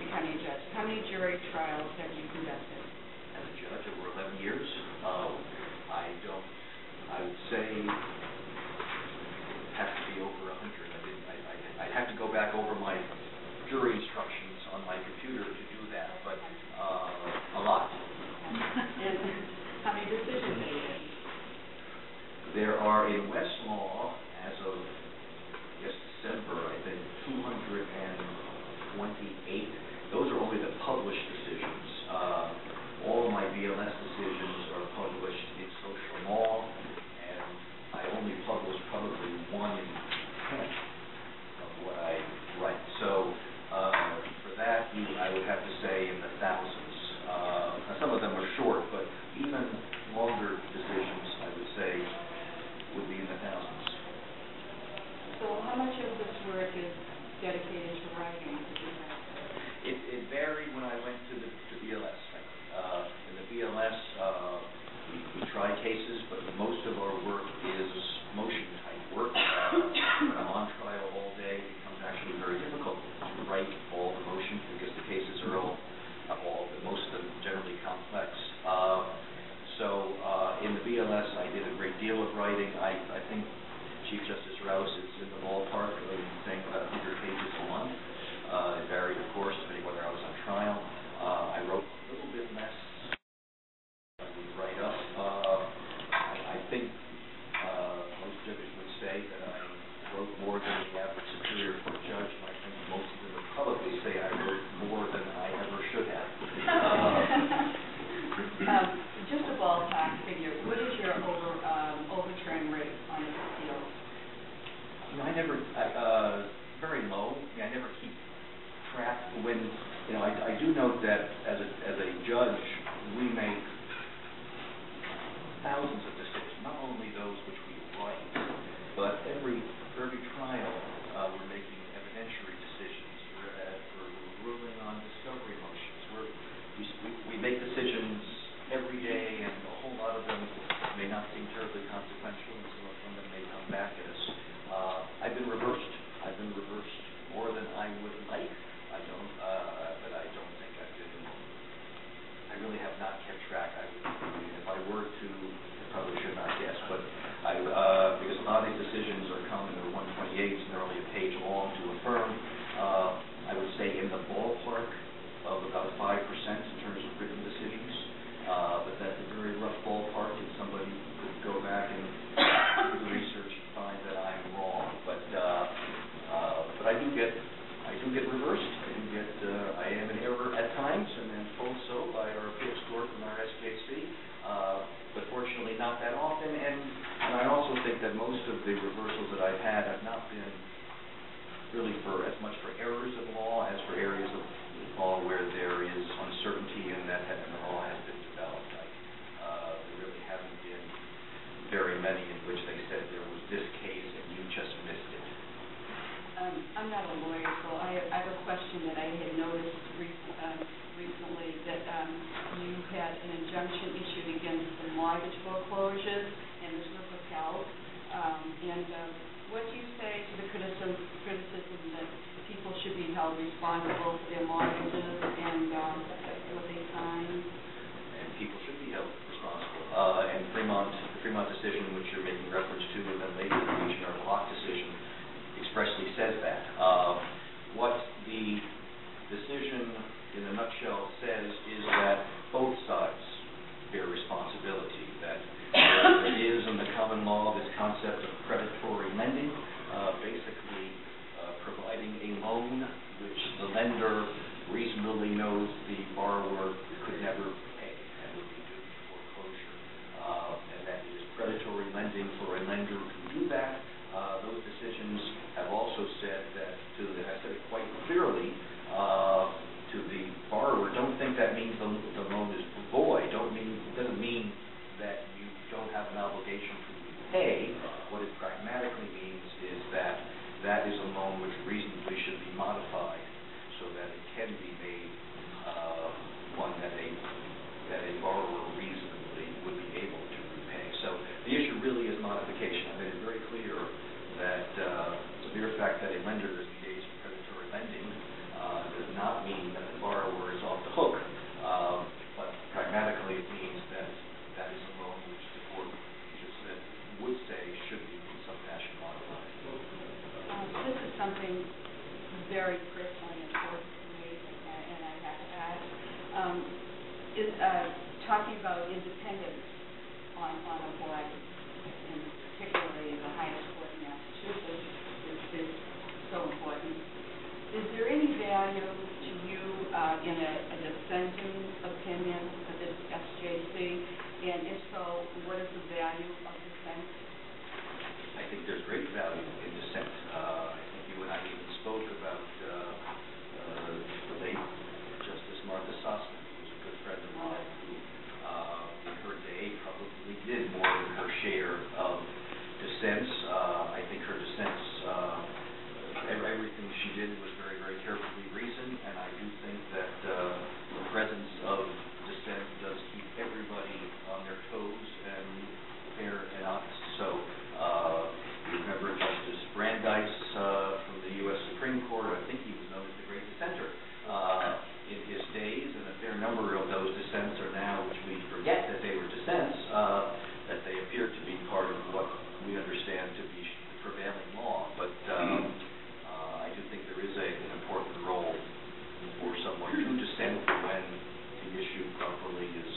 becoming a judge. How many jury trials have you conducted? As a judge, over 11 years. I would say it has to be over 100. I'd have to go back over my jury instructions on my computer to do that, but a lot. And how many decisions have you made? There are in Westlaw, as of December, I think, 228. Those are only the published decisions. All of my BLS decisions are published in social law, and I only publish probably 1 in 10 of what I write. So for that, I would have to say in the thousands. Some of them are short, but even longer decisions, I would say, would be in the thousands. So how much of this work is dedicated to writing? It varied when I went to the BLS. In the BLS, we try cases, but most of our work is motion-type work. When I'm on trial all day, it becomes actually very difficult to write all the motions because the cases are most of them generally complex. So in the BLS, I did a great deal of writing. I think Chief Justice Rouse is in the ballpark of saying about 100 pages a month. It varied, of course, depending whether I was on trial. I wrote a little bit less. I would write up. I think most judges would say that I wrote more than the average Superior Court judge, and I think most of them would probably say I wrote more than I ever should have. Just a ballpark figure. What is your overturn rate on this appeal? Very low. I never keep track. When I do note that as a judge, we make thousands of decisions. Not only those which we write, but for every trial, we're making evidentiary decisions. We're ruling on discovery motions. We make decisions every day, and a whole lot of them may not seem terribly consequential, and some of them may come back at us. I've been reversed more than I would like. But I don't think I really have not kept track. If I were to, I probably should not guess, but because a lot of these decisions are common, they're 128s, and they're only a page long to affirm. I would say in the ballpark of about 5% in terms of written decisions, but that's a very rough ballpark, and somebody could go back and do the research and find that I'm wrong. But I do get reversed. I am in error at times, and then told so by our appeals court and our SJC. But fortunately, not that often. And I also think that most of the reversals that I've had have not been really for as much for errors of law as for areas of law where there is uncertainty and that the law has been developed. There really haven't been very many in which they said there was this case and you not a lawyer, so I have a question that I had noticed recently, that you had an injunction issued against the mortgage foreclosures, and this was upheld. What do you say to the criticism that people should be held responsible for their mortgages and what they sign? And people should be held responsible. And the Fremont decision, which you're making reference to, and then later the Legionnaire Block decision, expressly says that. What the decision, in a nutshell, says is that both sides bear responsibility, that there is in the common law this concept of predatory lending, basically providing a loan which the lender reasonably knows the borrower could never pay and would be due to foreclosure. And that is predatory lending for a lender to do that. Those decisions have also said that, I said it quite clearly, to the borrower, don't think that means the loan is void, doesn't mean that you don't have an obligation to repay. What it pragmatically means is that that is a loan which reasonably should be modified so that it can be made one that a borrower reasonably would be able to repay. So the issue really is modification. I made it very clear that the mere fact that a lender is engaged in predatory lending does not mean that the borrower is off the hook, but pragmatically it means that that is a loan which the court would say should be in some fashion modified. This is something very personally important to me, and I have to ask. Talking about independence on a board, and particularly the highest court in Massachusetts, is so important. Is there any value to you in a dissenting opinion of this SJC? And if so, what is the value of dissent? I think there's great value in dissent. I think you and I even spoke about the late Justice Martha Sussman, who was a good friend of mine, who in her day probably did more than her share of dissents. I think her dissents, everything she did was very, very carefully reasoned, and I do think that the presence of dissent does keep everybody on their toes and fair and honest. So you remember Justice Brandeis from the U.S. Supreme Court. I think he was known as the great dissenter in his days, and a fair number of those dissents are now, which we forget that they were dissents, that they appear to be part of what we understand to be the prevailing law. But I do think there is an important role for someone to dissent when the issue properly is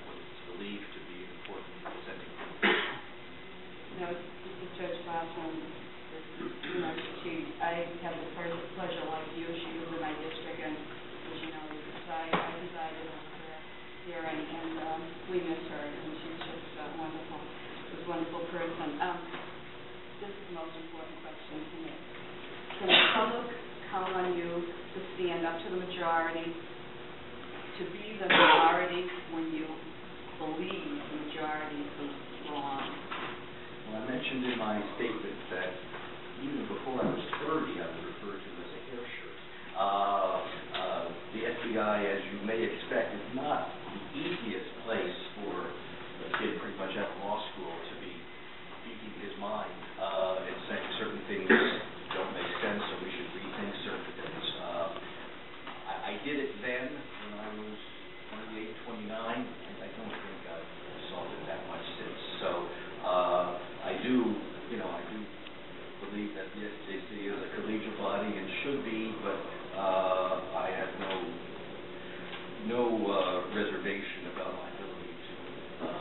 what is believed to be an important dissenting point. Now, Judge Boswell, I have the pleasure, like you, she was in my district, and as you know, I presided over her hearing, and we miss her, and she's just wonderful. She's a wonderful person. This is the most important question to me. Can the public count on you to stand up to the majority, to be the minority when you believe the majority is wrong? Well, I mentioned in my statement that even before I was 30, I was referred to as a hair shirt. The FBI, as you may expect, is not the easiest place for a kid pretty much out of law school to be speaking his mind and saying certain things don't make sense, so we should rethink certain things. I did it then when I was 28, 29. I don't think I've assaulted that much since. So I do believe that the SJC is a collegial body and should be, but I have no reservation about my ability to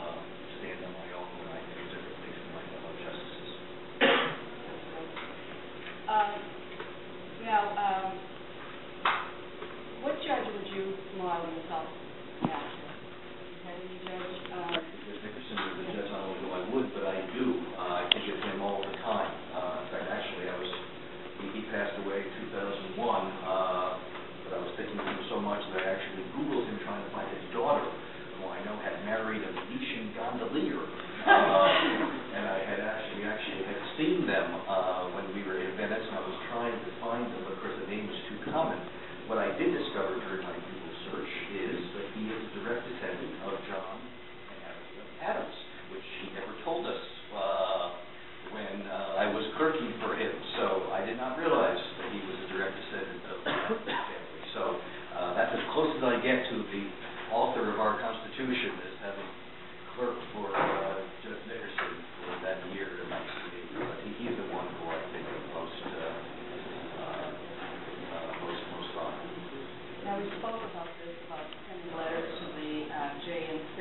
stand on my own when I think differently from my fellow justices. Now, what judge would you model yourself after? Had any judge? Judge Nickerson is the judge I don't know I would, but I do. I think of him all the time. In fact, actually, he passed away in 2001, but I was thinking of him so much that I actually Googled him trying to find his daughter, who I know had married a Venetian gondolier. And I had actually had seen them when we were in Venice, and I was trying to find person for him. So I did not realize that he was a direct descendant of that family. So that's as close as I get to the author of our Constitution as having clerked for Judge Nickerson for that year in 1980. But he's the one who I think of most on. Now, we spoke about this, about sending letters to the JNC,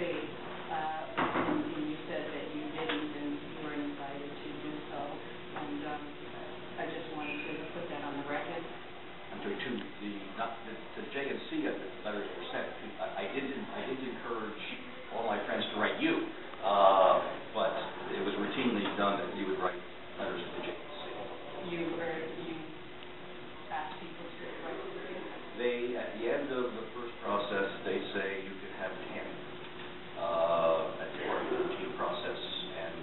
and you said that you didn't, and you were invited to do so. And I just wanted to put that on the record. I'm sorry, to JNC, the letters were sent. I didn't encourage all my friends to write you, but it was routinely done that you would write letters to the JNC. You asked people to write to you? They, at the end of the first process, they say you can have 10 at the part of the routine process, and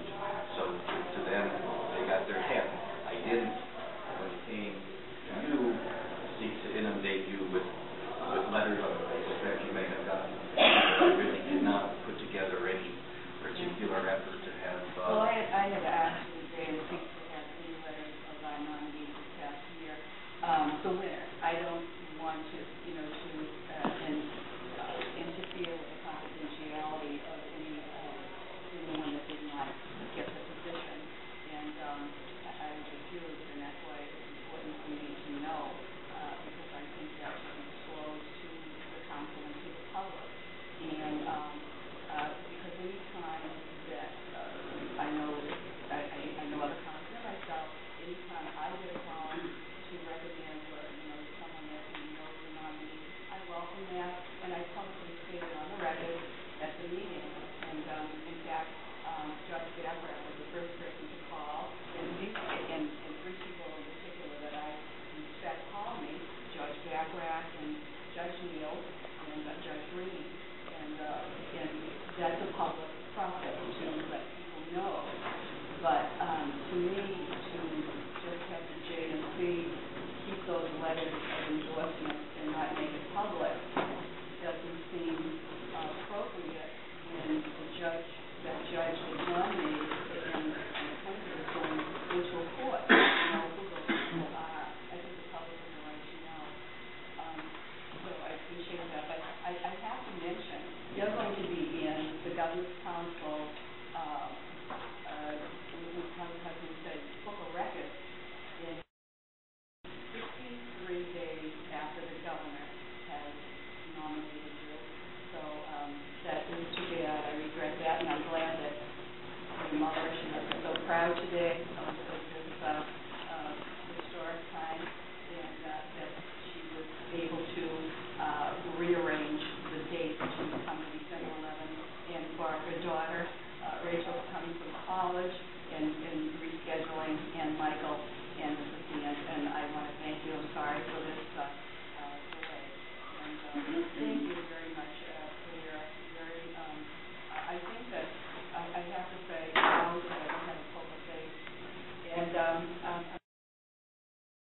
so to them, they got their 10. I didn't, when it came to you, seek to inundate you with letters on the basis that you may have gotten. I really did not put together any particular effort to have. Well, I had asked the JNC to have any letters of our nominee this past year. The winner. I don't want to, interfere with the confidentiality of anyone that did not get the position, and I refused, and that's why it's important for me to know, because I think that should be disclosed to the council and to the public, and because any time that I know other councilors myself, any time I get a call to recommend someone that knows the nominee, I welcome that, and I publicly stated on the record at the meeting. And in fact, Judge Backrack was the first person to call, and three people in particular that I respect called me: Judge Backrack and Judge Neal and Judge Green, and that's a public process to let people know. But to me, to just have the JNC keep those letters of endorsement and not make it public doesn't seem appropriate when that judge is nominated and the country is going into a court. Who those people are. I think the public has the right to know. So I appreciate that. But I have to mention, you're going to be in the Governor's Council, how can we say, book of records in 63 days after the governor has nominated you. So that is too bad. I regret that, and I'm glad that your mother, she was so proud today of this historic time, and that she was able to rearrange the date to come to December 11th, and for her daughter, Rachel, coming from college, and rescheduling, and Michael, and Mrs. Dean, and I want to thank you. I'm sorry for this delay. And thank you very much for your very, I think that I have to say, I always said I don't have a poker face, and